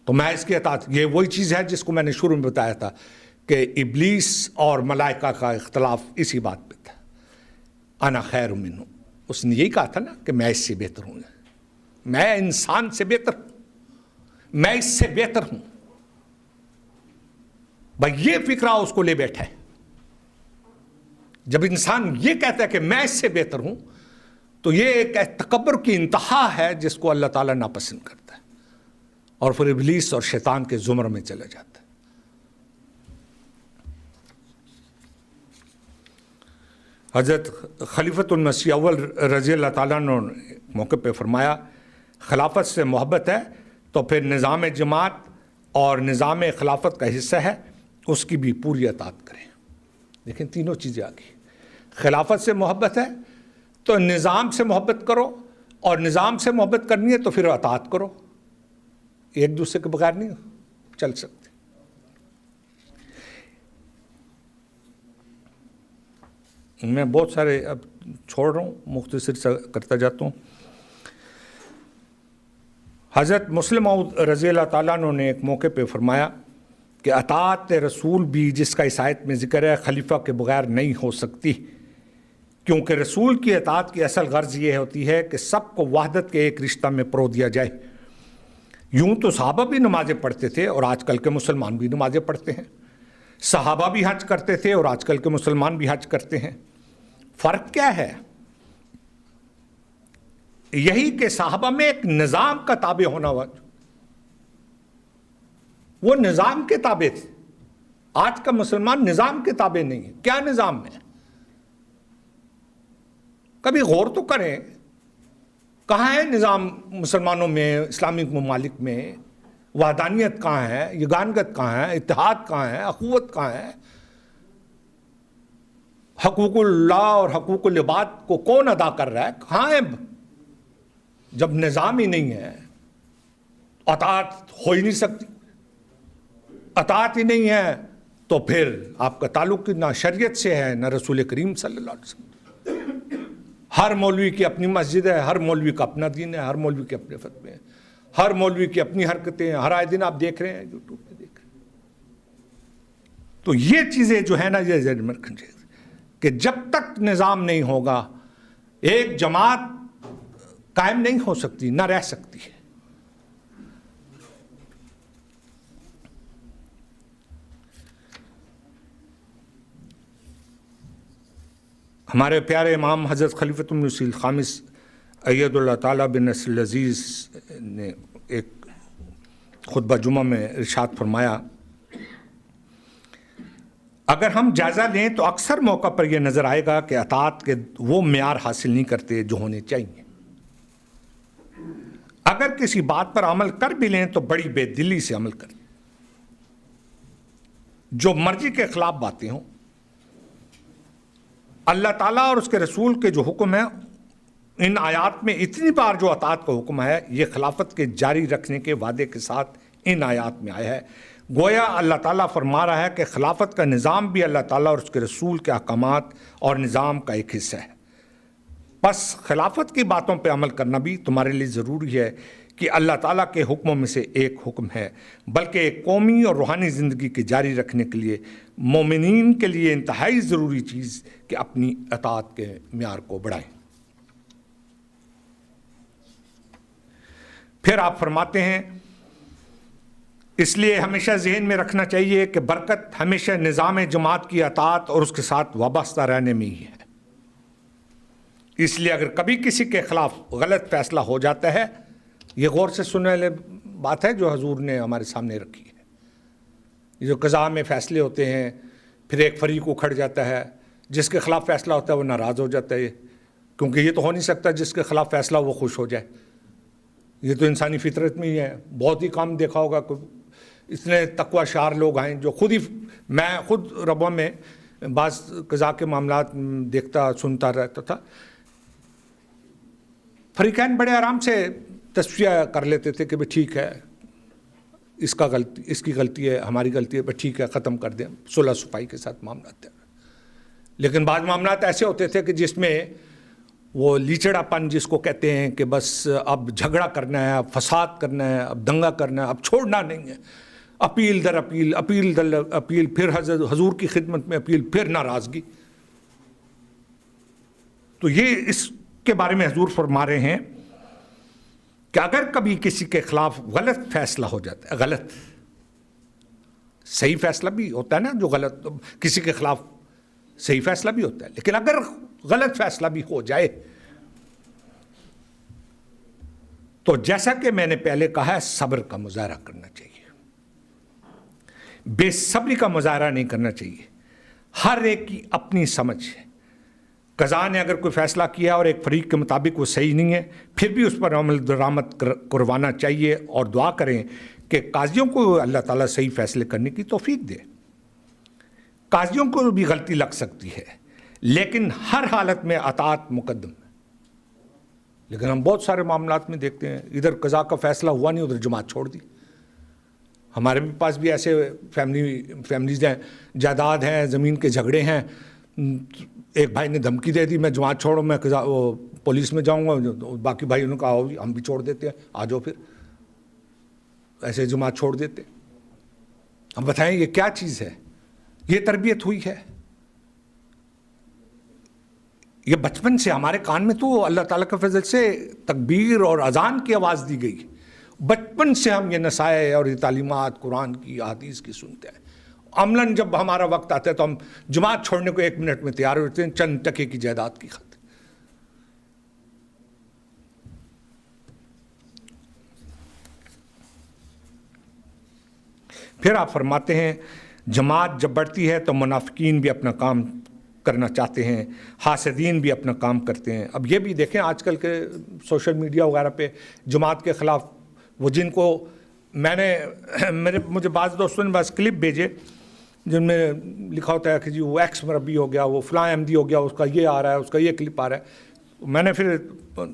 تو میں اس کی اطاعت۔ یہ وہی چیز ہے جس کو میں نے شروع میں بتایا تھا کہ ابلیس اور ملائکہ کا اختلاف اسی بات پہ تھا، انا خیر منہ، اس نے یہی کہا تھا نا کہ میں اس سے بہتر ہوں، میں انسان سے بہتر ہوں، میں اس سے بہتر ہوں. بھائی یہ فکرہ اس کو لے بیٹھا ہے. جب انسان یہ کہتا ہے کہ میں اس سے بہتر ہوں تو یہ ایک تکبر کی انتہا ہے جس کو اللہ تعالیٰ ناپسند کرتا ہے، اور پھر ابلیس اور شیطان کے زمر میں چلا جاتا ہے. حضرت خلیفۃ المسیح اول رضی اللہ تعالیٰ نے موقع پہ فرمایا خلافت سے محبت ہے تو پھر نظام جماعت اور نظام خلافت کا حصہ ہے، اس کی بھی پوری اطاعت کریں. لیکن تینوں چیزیں آ گئی. خلافت سے محبت ہے تو نظام سے محبت کرو، اور نظام سے محبت کرنی ہے تو پھر اطاعت کرو. ایک دوسرے کے بغیر نہیں چل سکتے. میں بہت سارے اب چھوڑ رہا ہوں، مختصر سے کرتا جاتا ہوں. حضرت مسلم موعود رضی اللہ تعالیٰ عنہ نے ایک موقع پہ فرمایا کہ اطاعت رسول بھی جس کا اس آیت میں ذکر ہے خلیفہ کے بغیر نہیں ہو سکتی، کیونکہ رسول کی اطاعت کی اصل غرض یہ ہوتی ہے کہ سب کو وحدت کے ایک رشتہ میں پرو دیا جائے. یوں تو صحابہ بھی نمازیں پڑھتے تھے اور آج کل کے مسلمان بھی نمازیں پڑھتے ہیں. صحابہ بھی حج کرتے تھے اور آج کل کے مسلمان بھی حج کرتے ہیں. فرق کیا ہے؟ یہی کہ صحابہ میں ایک نظام کا تابع ہونا ہوا، وہ نظام کے تابع تھے. آج کا مسلمان نظام کے تابع نہیں ہے. کیا نظام ہے؟ کبھی غور تو کریں، کہاں ہے نظام مسلمانوں میں، اسلامک ممالک میں؟ وحدانیت کہاں ہے؟ یگانگت کہاں ہے؟ اتحاد کہاں ہے؟ اخوت کہاں ہے؟ حقوق اللہ اور حقوق العباد کو کون ادا کر رہا ہے؟ کہاں ہے؟ جب نظام ہی نہیں ہے اطاعت ہو ہی نہیں سکتی. اطاعت ہی نہیں ہے تو پھر آپ کا تعلق نہ شریعت سے ہے نہ رسول کریم صلی اللہ علیہ وسلم. ہر مولوی کی اپنی مسجد ہے، ہر مولوی کا اپنا دین ہے، ہر مولوی کے اپنے فتوے ہیں، ہر مولوی کی اپنی حرکتیں ہیں. ہر آئے دن آپ دیکھ رہے ہیں، یوٹیوب پہ دیکھ رہے ہیں. تو یہ چیزیں جو ہے نا، یہ ذہن میں رکھیں کہ جب تک نظام نہیں ہوگا ایک جماعت قائم نہیں ہو سکتی، نہ رہ سکتی ہے. ہمارے پیارے امام حضرت خلیفۃ المسیح الخامس اید اللہ تعالیٰ بن نصر العزیز نے ایک خطبہ جمعہ میں ارشاد فرمایا، اگر ہم جائزہ لیں تو اکثر موقع پر یہ نظر آئے گا کہ اطاعت کے وہ معیار حاصل نہیں کرتے جو ہونے چاہیے. اگر کسی بات پر عمل کر بھی لیں تو بڑی بے دلی سے عمل کریں. جو مرضی کے خلاف باتیں ہوں، اللہ تعالیٰ اور اس کے رسول کے جو حکم ہے، ان آیات میں اتنی بار جو اطاعت کا حکم ہے یہ خلافت کے جاری رکھنے کے وعدے کے ساتھ ان آیات میں آیا ہے. گویا اللہ تعالیٰ فرما رہا ہے کہ خلافت کا نظام بھی اللہ تعالیٰ اور اس کے رسول کے احکامات اور نظام کا ایک حصہ ہے. بس خلافت کی باتوں پہ عمل کرنا بھی تمہارے لیے ضروری ہے کہ اللہ تعالیٰ کے حکموں میں سے ایک حکم ہے، بلکہ ایک قومی اور روحانی زندگی کے جاری رکھنے کے لیے مومنین کے لیے انتہائی ضروری چیز کہ اپنی اطاعت کے معیار کو بڑھائیں. پھر آپ فرماتے ہیں، اس لیے ہمیشہ ذہن میں رکھنا چاہیے کہ برکت ہمیشہ نظام جماعت کی اطاعت اور اس کے ساتھ وابستہ رہنے میں ہی ہے. اس لیے اگر کبھی کسی کے خلاف غلط فیصلہ ہو جاتا ہے، یہ غور سے سننے والی بات ہے جو حضور نے ہمارے سامنے رکھی ہے. یہ جو قضاء میں فیصلے ہوتے ہیں، پھر ایک فریق اکھڑ جاتا ہے، جس کے خلاف فیصلہ ہوتا ہے وہ ناراض ہو جاتا ہے، کیونکہ یہ تو ہو نہیں سکتا جس کے خلاف فیصلہ وہ خوش ہو جائے. یہ تو انسانی فطرت میں ہی ہے. بہت ہی کام دیکھا ہوگا، اتنے تقوی شعار لوگ ہیں جو میں خود ربوہ میں بعض قضاء کے معاملات دیکھتا سنتا رہتا تھا. فریقین بڑے آرام سے تصفیہ کر لیتے تھے کہ بھئی ٹھیک ہے، اس کی غلطی ہے، ہماری غلطی ہے، بس ٹھیک ہے، ختم کر دیں، صلح صفائی کے ساتھ معاملات. لیکن بعض معاملات ایسے ہوتے تھے کہ جس میں وہ لیچڑا پن جس کو کہتے ہیں کہ بس اب جھگڑا کرنا ہے، اب فساد کرنا ہے، اب دنگا کرنا ہے، اب چھوڑنا نہیں ہے. اپیل در اپیل، اپیل در اپیل، پھر حضور کی خدمت میں اپیل، پھر ناراضگی. تو یہ اس کے بارے میں حضور فرما رہے ہیں کہ اگر کبھی کسی کے خلاف غلط فیصلہ ہو جاتا ہے، غلط، صحیح فیصلہ بھی ہوتا ہے نا، جو غلط کسی کے خلاف صحیح فیصلہ بھی ہوتا ہے، لیکن اگر غلط فیصلہ بھی ہو جائے تو جیسا کہ میں نے پہلے کہا ہے، صبر کا مظاہرہ کرنا چاہیے، بے صبری کا مظاہرہ نہیں کرنا چاہیے۔ ہر ایک کی اپنی سمجھ ہے، قضا نے اگر کوئی فیصلہ کیا اور ایک فریق کے مطابق وہ صحیح نہیں ہے، پھر بھی اس پر عمل درآمد کروانا چاہیے اور دعا کریں کہ قاضیوں کو اللہ تعالیٰ صحیح فیصلے کرنے کی توفیق دے۔ قاضیوں کو بھی غلطی لگ سکتی ہے، لیکن ہر حالت میں اطاعت مقدم ہے۔ لیکن ہم بہت سارے معاملات میں دیکھتے ہیں، ادھر قضا کا فیصلہ ہوا نہیں، ادھر جماعت چھوڑ دی۔ ہمارے پاس بھی ایسے فیملیز ہیں، جائیداد ہیں، زمین کے جھگڑے ہیں، ایک بھائی نے دھمکی دے دی میں جماعت چھوڑوں، میں پولیس میں جاؤں گا، باقی بھائی نے کہا ہم بھی چھوڑ دیتے ہیں، آ جاؤ، پھر ایسے جماعت چھوڑ دیتے۔ ہم بتائیں یہ کیا چیز ہے؟ یہ تربیت ہوئی ہے؟ یہ بچپن سے ہمارے کان میں تو اللہ تعالیٰ کے فضل سے تکبیر اور اذان کی آواز دی گئی، بچپن سے ہم یہ نصائح اور یہ تعلیمات قرآن کی، احادیث کی سنتے ہیں۔ عملاً جب ہمارا وقت آتا ہے تو ہم جماعت چھوڑنے کو 1 منٹ میں تیار ہوتے ہیں، چند ٹکے کی جائیداد کی خاطر۔ پھر آپ فرماتے ہیں جماعت جب بڑھتی ہے تو منافقین بھی اپنا کام کرنا چاہتے ہیں، حاسدین بھی اپنا کام کرتے ہیں۔ اب یہ بھی دیکھیں آج کل کے سوشل میڈیا وغیرہ پہ جماعت کے خلاف وہ جن کو مجھے بعض دوستوں نے بس کلپ بھیجے جن میں لکھا ہوتا ہے کہ جی وہ ایکس مربی ہو گیا، وہ فلاں احمدی ہو گیا، اس کا یہ آ رہا ہے، اس کا یہ کلپ آ رہا ہے۔ میں نے پھر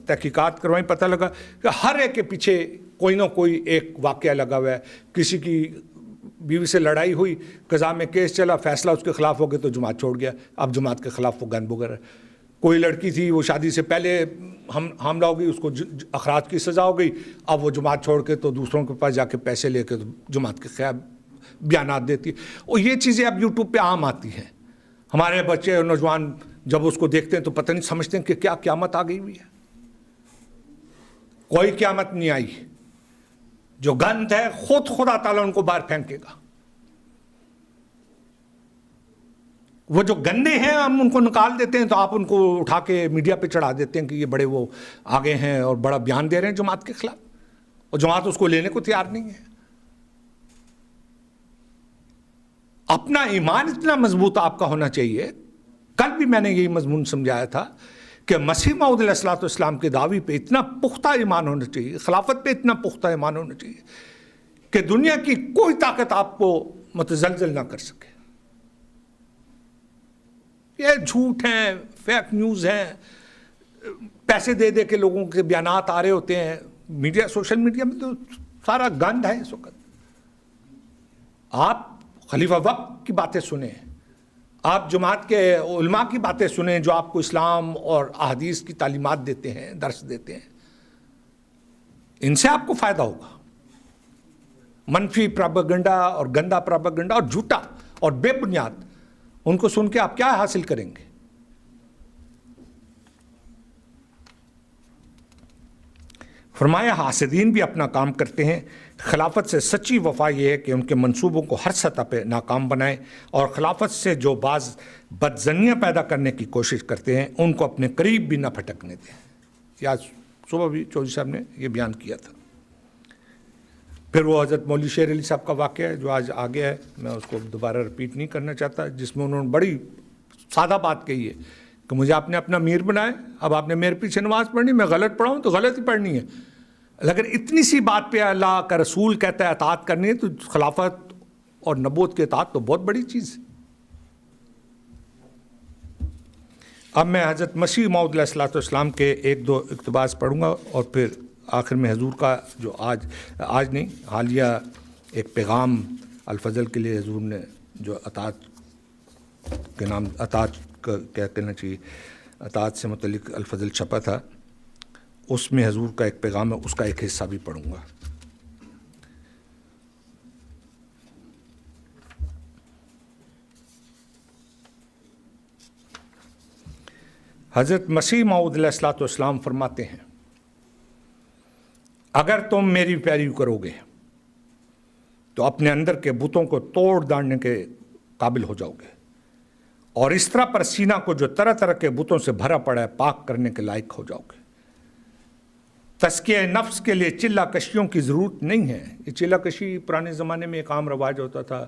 تحقیقات کروائی، پتہ لگا کہ ہر ایک کے پیچھے کوئی نہ کوئی ایک واقعہ لگا ہوا ہے۔ کسی کی بیوی سے لڑائی ہوئی، قضا میں کیس چلا، فیصلہ اس کے خلاف ہو گیا تو جماعت چھوڑ گیا، اب جماعت کے خلاف وہ گن بگر ہے۔ کوئی لڑکی تھی وہ شادی سے پہلے حاملہ ہو گئی، اس کو اخراج کی سزا ہو گئی، اب وہ جماعت چھوڑ کے تو دوسروں کے پاس جا کے پیسے لے کے جماعت کے خلاف بیانات دیتی ہے۔ اور یہ چیزیں اب یوٹیوب پہ عام آتی ہیں۔ ہمارے بچے اور نوجوان جب اس کو دیکھتے ہیں تو پتہ نہیں سمجھتے ہیں کہ کیا قیامت آ گئی ہوئی ہے۔ کوئی قیامت نہیں آئی، جو گند ہے خود خدا تعالیٰ ان کو باہر پھینکے گا۔ وہ جو گندے ہیں ہم ان کو نکال دیتے ہیں تو آپ ان کو اٹھا کے میڈیا پہ چڑھا دیتے ہیں کہ یہ بڑے وہ آگے ہیں اور بڑا بیان دے رہے ہیں جماعت کے خلاف، اور جماعت اس کو لینے کو تیار نہیں ہے۔ اپنا ایمان اتنا مضبوط آپ کا ہونا چاہیے۔ کل بھی میں نے یہی مضمون سمجھایا تھا کہ مسیح موعود علیہ الصلوۃ والسلام کے دعوی پہ اتنا پختہ ایمان ہونا چاہیے، خلافت پہ اتنا پختہ ایمان ہونا چاہیے کہ دنیا کی کوئی طاقت آپ کو متزلزل نہ کر سکے۔ یہ جھوٹ ہیں، فیک نیوز ہیں، پیسے دے دے کے لوگوں کے بیانات آ رہے ہوتے ہیں میڈیا، سوشل میڈیا میں تو سارا گند ہے اس وقت۔ آپ خلیفہ وقت کی باتیں سنیں، آپ جماعت کے علماء کی باتیں سنیں جو آپ کو اسلام اور احادیث کی تعلیمات دیتے ہیں، درس دیتے ہیں، ان سے آپ کو فائدہ ہوگا۔ منفی پروپیگنڈا اور گندا پروپیگنڈا اور جھوٹا اور بے بنیاد ان کو سن کے آپ کیا حاصل کریں گے؟ فرمایا حاسدین بھی اپنا کام کرتے ہیں۔ خلافت سے سچی وفا یہ ہے کہ ان کے منصوبوں کو ہر سطح پہ ناکام بنائیں، اور خلافت سے جو بعض بدظنیاں پیدا کرنے کی کوشش کرتے ہیں ان کو اپنے قریب بھی نہ پھٹکنے دیں۔ یہ آج صبح بھی چودھری صاحب نے یہ بیان کیا تھا۔ پھر وہ حضرت مولوی شیر علی صاحب کا واقعہ ہے جو آج آگے ہے، میں اس کو دوبارہ رپیٹ نہیں کرنا چاہتا، جس میں انہوں نے بڑی سادہ بات کہی ہے کہ مجھے آپ نے اپنا میر بنایا، اب آپ نے میرے پیچھے نماز پڑھنی، میں غلط پڑھاؤں تو غلط ہی پڑھنی ہے۔ اگر اتنی سی بات پہ اللہ کا رسول کہتا ہے اطاعت کرنی ہے تو خلافت اور نبوت کے اطاعت تو بہت بڑی چیز ہے۔ اب میں حضرت مسیح موعود علیہ الصلوۃ والسلام کے 1-2 اقتباس پڑھوں گا، اور پھر آخر میں حضور کا جو آج نہیں حالیہ ایک پیغام الفضل کے لیے حضور نے جو اطاعت کے نام، اطاعت کیا کہنا چاہیے، اطاعت سے متعلق الفضل چھپا تھا، اس میں حضور کا ایک پیغام ہے، اس کا ایک حصہ بھی پڑھوں گا۔ حضرت مسیح موعود علیہ الصلوۃ والسلام فرماتے ہیں اگر تم میری پیروی کرو گے تو اپنے اندر کے بتوں کو توڑ ڈالنے کے قابل ہو جاؤ گے، اور اس طرح پر سینہ کو جو طرح طرح کے بتوں سے بھرا پڑا ہے پاک کرنے کے لائق ہو جاؤ گے۔ تزکیہ نفس کے لیے چلہ کشیوں کی ضرورت نہیں ہے۔ یہ چلہ کشی پرانے زمانے میں ایک عام رواج ہوتا تھا،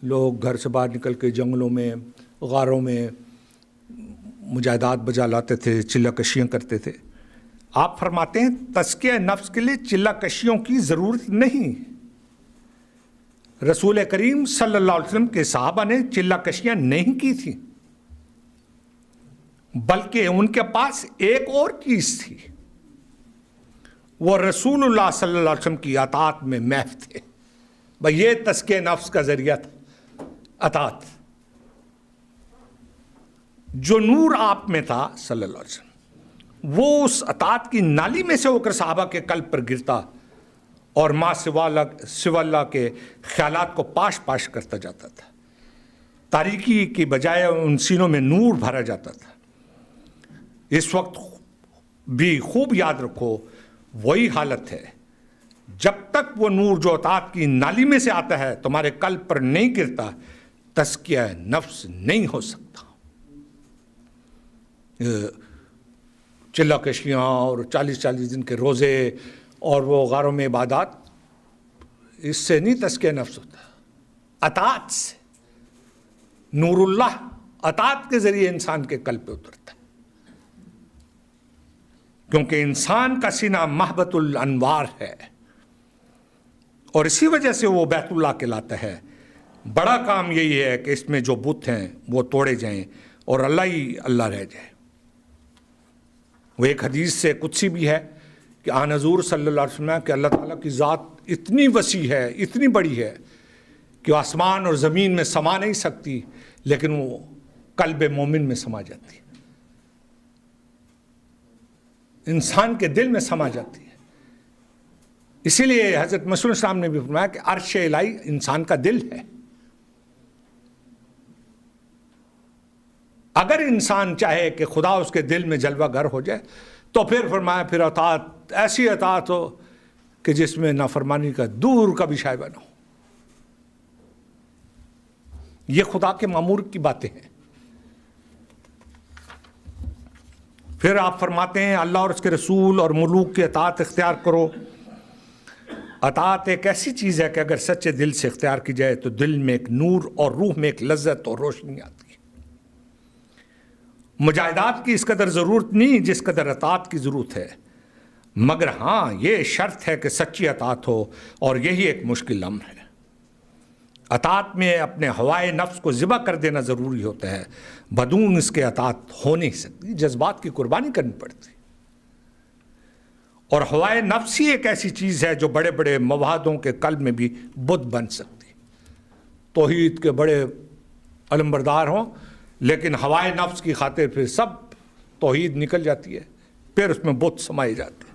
لوگ گھر سے باہر نکل کے جنگلوں میں غاروں میں مجاہدات بجا لاتے تھے، چلہ کشیاں کرتے تھے۔ آپ فرماتے ہیں تزکیہ نفس کے لیے چلہ کشیوں کی ضرورت نہیں۔ رسول کریم صلی اللہ علیہ وسلم کے صحابہ نے چلہ کشیاں نہیں کی تھیں، بلکہ ان کے پاس ایک اور چیز تھی، وہ رسول اللہ صلی اللہ علیہ وسلم کی اطاعت میں محو تھے۔ بھئی یہ تزکیہ نفس کا ذریعہ تھا، اطاعت۔ جو نور آپ میں تھا صلی اللہ علیہ وسلم، وہ اس اطاعت کی نالی میں سے ہو کر صحابہ کے قلب پر گرتا اور ما سوا اللہ کے خیالات کو پاش پاش کرتا جاتا تھا۔ تاریکی کی بجائے ان سینوں میں نور بھرا جاتا تھا۔ اس وقت بھی خوب یاد رکھو، وہی حالت ہے جب تک وہ نور جو اطاعت کی نالی میں سے آتا ہے تمہارے قلب پر نہیں گرتا، تزکیہ نفس نہیں ہو سکتا۔ چلہ کشیاں اور 40 دن کے روزے اور وہ غاروں میں عبادات، اس سے نہیں تزکیہ نفس ہوتا، اطاعت سے۔ نور اللہ اطاعت کے ذریعے انسان کے قلب پہ اترتا ہے، کیونکہ انسان کا سینہ محبت الانوار ہے، اور اسی وجہ سے وہ بیت اللہ کہلاتا ہے۔ بڑا کام یہی ہے کہ اس میں جو بت ہیں وہ توڑے جائیں اور اللہ ہی اللہ رہ جائے۔ وہ ایک حدیث سے قدسی بھی ہے کہ آن حضور صلی اللہ علیہ وسلم کہ اللہ تعالیٰ کی ذات اتنی وسیع ہے، اتنی بڑی ہے کہ وہ آسمان اور زمین میں سما نہیں سکتی، لیکن وہ قلب مومن میں سما جاتی ہے، انسان کے دل میں سما جاتی ہے۔ اسی لیے حضرت مسیح علیہ السلام نے بھی فرمایا کہ عرش الہی انسان کا دل ہے۔ اگر انسان چاہے کہ خدا اس کے دل میں جلوہ گر ہو جائے تو پھر فرمایا پھر اطاعت ایسی اطاعت ہو کہ جس میں نافرمانی کا دور کا بھی شائبہ نہ ہو۔ یہ خدا کے مامور کی باتیں ہیں۔ پھر آپ فرماتے ہیں اللہ اور اس کے رسول اور ملوک کی اطاعت اختیار کرو۔ اطاعت ایک ایسی چیز ہے کہ اگر سچے دل سے اختیار کی جائے تو دل میں ایک نور اور روح میں ایک لذت اور روشنی آتی ہے۔ مجاہدات کی اس قدر ضرورت نہیں جس قدر اطاعت کی ضرورت ہے، مگر ہاں یہ شرط ہے کہ سچی اطاعت ہو، اور یہی ایک مشکل امر ہے۔ اطاعت میں اپنے ہوائے نفس کو ذبح کر دینا ضروری ہوتا ہے، بدون اس کے اطاعت ہو نہیں سکتی، جذبات کی قربانی کرنی پڑتی۔ اور ہوائے نفس ہی ایک ایسی چیز ہے جو بڑے بڑے موادوں کے قلب میں بھی بت بن سکتی۔ توحید کے بڑے علمبردار ہوں لیکن ہوائے نفس کی خاطر پھر سب توحید نکل جاتی ہے، پھر اس میں بت سمائے جاتے ہیں۔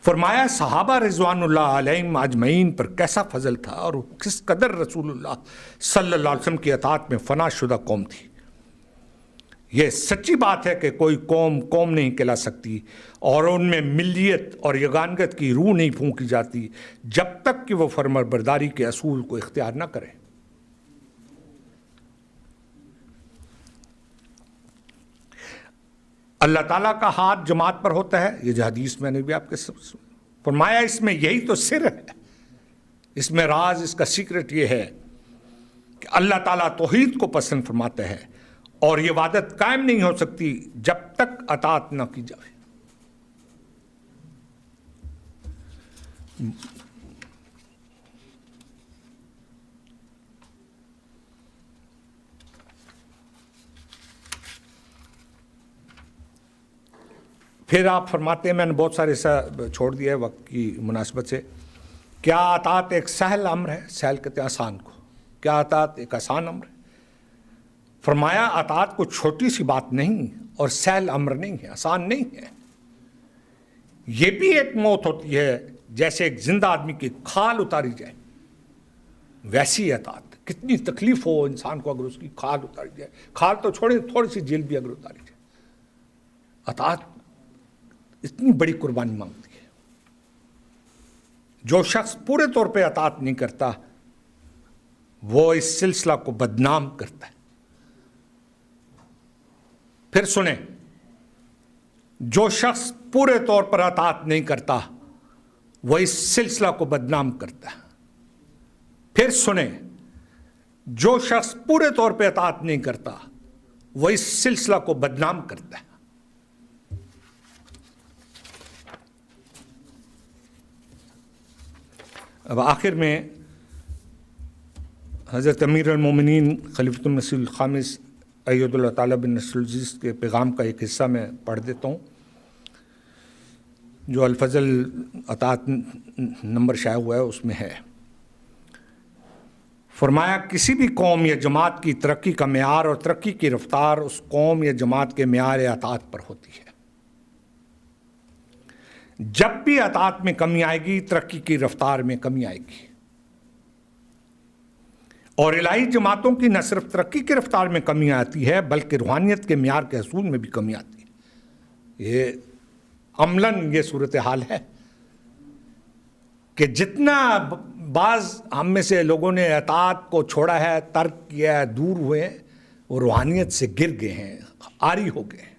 فرمایا صحابہ رضوان اللہ علیہم اجمعین پر کیسا فضل تھا اور کس قدر رسول اللہ صلی اللہ علیہ وسلم کی اطاعت میں فنا شدہ قوم تھی۔ یہ سچی بات ہے کہ کوئی قوم نہیں کہلا سکتی اور ان میں ملیت اور یگانگت کی روح نہیں پھونکی جاتی جب تک کہ وہ فرمانبرداری کے اصول کو اختیار نہ کریں۔ اللہ تعالیٰ کا ہاتھ جماعت پر ہوتا ہے، یہ جو حدیث میں نے بھی آپ کے فرمایا، اس میں یہی تو سر ہے، اس میں راز، اس کا سیکرٹ یہ ہے کہ اللہ تعالیٰ توحید کو پسند فرماتا ہے، اور یہ وحدت قائم نہیں ہو سکتی جب تک اطاعت نہ کی جائے۔ پھر آپ فرماتے ہیں، میں نے بہت سارے ایسا چھوڑ دیا ہے وقت کی مناسبت سے، کیا اطاعت ایک سہل امر ہے؟ سہل کہتے ہیں آسان کو۔ کیا اطاعت ایک آسان امر ہے؟ فرمایا اطاعت کو چھوٹی سی بات نہیں اور سہل امر نہیں ہے، آسان نہیں ہے۔ یہ بھی ایک موت ہوتی ہے، جیسے ایک زندہ آدمی کی کھال اتاری جائے، ویسی اطاعت کتنی تکلیف ہو انسان کو اگر اس کی کھال اتاری جائے، کھال تو چھوڑے، تھوڑی سی جیل بھی اگر اتاری جائے۔ اطاعت اتنی بڑی قربانی مانگتی ہے۔ جو شخص پورے طور پہ اطاعت نہیں کرتا وہ اس سلسلہ کو بدنام کرتا ہے۔ پھر سنیں، جو شخص پورے طور پر اطاعت نہیں کرتا وہ اس سلسلہ کو بدنام کرتا ہے۔ پھر سنیں، جو شخص پورے طور پہ اطاعت نہیں کرتا وہ اس سلسلہ کو بدنام کرتا ہے۔ اب آخر میں حضرت امیر المومنین خلیفۃ المسیح الخامس اید اللہ تعالیٰ بن نصر العزیز کے پیغام کا ایک حصہ میں پڑھ دیتا ہوں جو الفضل اطاعت نمبر شائع ہوا ہے، اس میں ہے۔ فرمایا، کسی بھی قوم یا جماعت کی ترقی کا معیار اور ترقی کی رفتار اس قوم یا جماعت کے معیار اطاعت پر ہوتی ہے۔ جب بھی اطاعت میں کمی آئے گی ترقی کی رفتار میں کمی آئے گی، اور الہی جماعتوں کی نہ صرف ترقی کی رفتار میں کمی آتی ہے بلکہ روحانیت کے معیار کے حصول میں بھی کمی آتی ہے۔ یہ عملاً یہ صورتحال ہے کہ جتنا بعض ہم میں سے لوگوں نے اطاعت کو چھوڑا ہے، ترک کیا ہے، دور ہوئے ہیں، وہ روحانیت سے گر گئے ہیں، عاری ہو گئے ہیں۔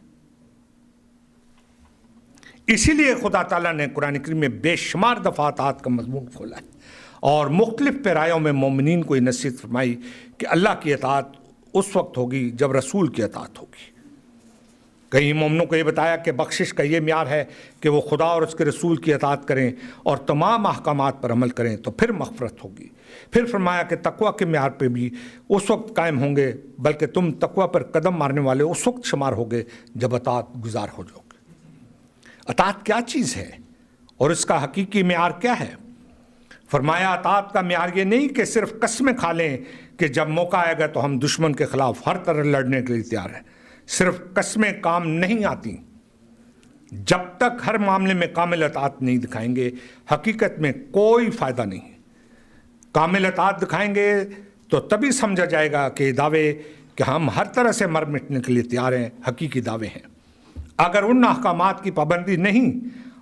اسی لیے خدا تعالیٰ نے قرآن کریم میں بے شمار دفعہ اطاعت کا مضمون کھولا ہے اور مختلف پیرایوں میں مومنین کو یہ نصیحت فرمائی کہ اللہ کی اطاعت اس وقت ہوگی جب رسول کی اطاعت ہوگی۔ کئی مومنوں کو یہ بتایا کہ بخشش کا یہ معیار ہے کہ وہ خدا اور اس کے رسول کی اطاعت کریں اور تمام احکامات پر عمل کریں تو پھر مغفرت ہوگی۔ پھر فرمایا کہ تقویٰ کے معیار پہ بھی اس وقت قائم ہوں گے، بلکہ تم تقویٰ پر قدم مارنے والے اس وقت شمار ہوگے جب اطاعت گزار ہو جاؤ گے۔ اطاعت کیا چیز ہے اور اس کا حقیقی معیار کیا ہے؟ فرمایا، اطاعت کا معیار یہ نہیں کہ صرف قسمیں کھا لیں کہ جب موقع آئے گا تو ہم دشمن کے خلاف ہر طرح لڑنے کے لیے تیار ہیں۔ صرف قسمیں کام نہیں آتی۔ جب تک ہر معاملے میں کامل اطاعت نہیں دکھائیں گے حقیقت میں کوئی فائدہ نہیں۔ کامل اطاعت دکھائیں گے تو تبھی سمجھا جائے گا کہ دعوے کہ ہم ہر طرح سے مر مٹنے کے لیے تیار ہیں حقیقی دعوے ہیں۔ اگر ان احکامات کی پابندی نہیں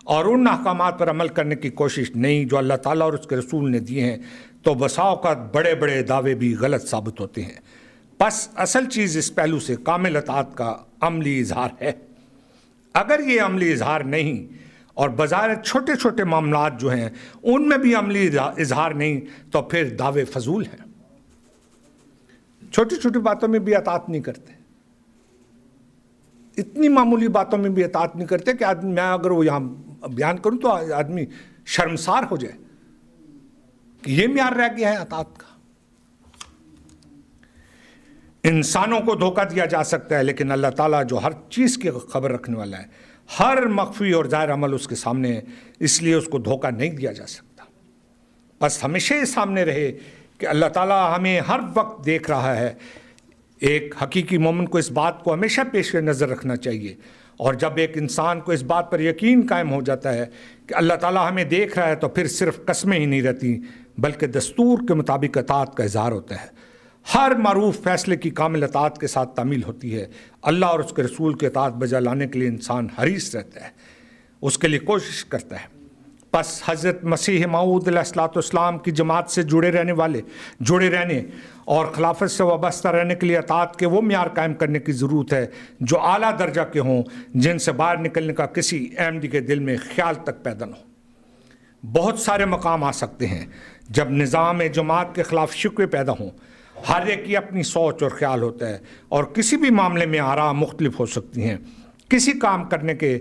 اور ان احکامات پر عمل کرنے کی کوشش نہیں جو اللہ تعالیٰ اور اس کے رسول نے دیے ہیں تو بسا اوقات بڑے بڑے دعوے بھی غلط ثابت ہوتے ہیں۔ بس اصل چیز اس پہلو سے کامل اطاعت کا عملی اظہار ہے۔ اگر یہ عملی اظہار نہیں اور بظاہر چھوٹے چھوٹے معاملات جو ہیں ان میں بھی عملی اظہار نہیں تو پھر دعوے فضول ہیں۔ چھوٹی چھوٹی باتوں میں بھی اطاعت نہیں کرتے، اتنی معمولی باتوں میں بھی اطاعت نہیں کرتے کہ آدمی، میں اگر وہ یہاں بیان کروں تو آدمی شرمسار ہو جائے کہ یہ معیار رہ گیا ہے اطاعت کا۔ انسانوں کو دھوکہ دیا جا سکتا ہے لیکن اللہ تعالیٰ جو ہر چیز کی خبر رکھنے والا ہے، ہر مخفی اور ظاہر عمل اس کے سامنے ہے، اس لیے اس کو دھوکہ نہیں دیا جا سکتا۔ بس ہمیشہ یہ سامنے رہے کہ اللہ تعالیٰ ہمیں ہر وقت دیکھ رہا ہے۔ ایک حقیقی مومن کو اس بات کو ہمیشہ پیش نظر رکھنا چاہیے، اور جب ایک انسان کو اس بات پر یقین قائم ہو جاتا ہے کہ اللہ تعالیٰ ہمیں دیکھ رہا ہے تو پھر صرف قسمیں ہی نہیں رہتی بلکہ دستور کے مطابق اطاعت کا اظہار ہوتا ہے۔ ہر معروف فیصلے کی کامل اطاعت کے ساتھ تعمیل ہوتی ہے۔ اللہ اور اس کے رسول کی اطاعت بجا لانے کے لیے انسان حریص رہتا ہے، اس کے لیے کوشش کرتا ہے۔ بس حضرت مسیح موعود علیہ الصلوۃ والسلام کی جماعت سے جڑے رہنے اور خلافت سے وابستہ رہنے کے لیے اطاعت کے وہ معیار قائم کرنے کی ضرورت ہے جو اعلیٰ درجہ کے ہوں، جن سے باہر نکلنے کا کسی احمدی کے دل میں خیال تک پیدا نہ ہو۔ بہت سارے مقام آ سکتے ہیں جب نظام جماعت کے خلاف شکوے پیدا ہوں۔ ہر ایک کی اپنی سوچ اور خیال ہوتا ہے اور کسی بھی معاملے میں آراء مختلف ہو سکتی ہیں، کسی کام کرنے کے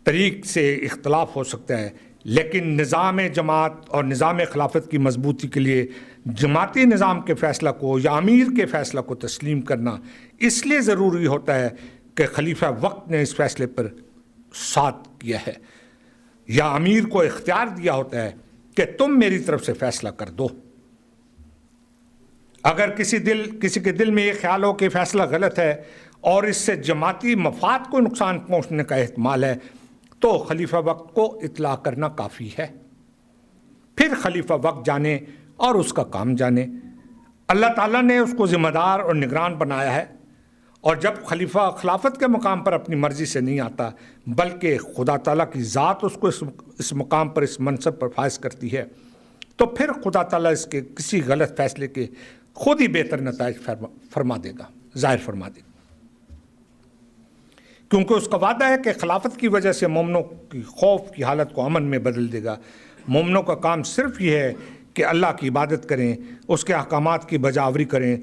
طریق سے اختلاف ہو سکتا ہے، لیکن نظام جماعت اور نظام خلافت کی مضبوطی کے لیے جماعتی نظام کے فیصلہ کو یا امیر کے فیصلہ کو تسلیم کرنا اس لیے ضروری ہوتا ہے کہ خلیفہ وقت نے اس فیصلے پر ساتھ کیا ہے یا امیر کو اختیار دیا ہوتا ہے کہ تم میری طرف سے فیصلہ کر دو۔ اگر کسی کے دل میں یہ خیال ہو کہ فیصلہ غلط ہے اور اس سے جماعتی مفاد کو نقصان پہنچنے کا احتمال ہے تو خلیفہ وقت کو اطلاع کرنا کافی ہے۔ پھر خلیفہ وقت جانے اور اس کا کام جانے۔ اللہ تعالیٰ نے اس کو ذمہ دار اور نگران بنایا ہے، اور جب خلیفہ خلافت کے مقام پر اپنی مرضی سے نہیں آتا بلکہ خدا تعالیٰ کی ذات اس کو اس مقام پر، اس منصب پر فائز کرتی ہے، تو پھر خدا تعالیٰ اس کے کسی غلط فیصلے کے خود ہی بہتر نتائج فرما دے گا، ظاہر فرما دے گا، کیونکہ اس کا وعدہ ہے کہ خلافت کی وجہ سے مومنوں کی خوف کی حالت کو امن میں بدل دے گا۔ مومنوں کا کام صرف یہ ہے کہ اللہ کی عبادت کریں، اس کے احکامات کی بجاوری کریں،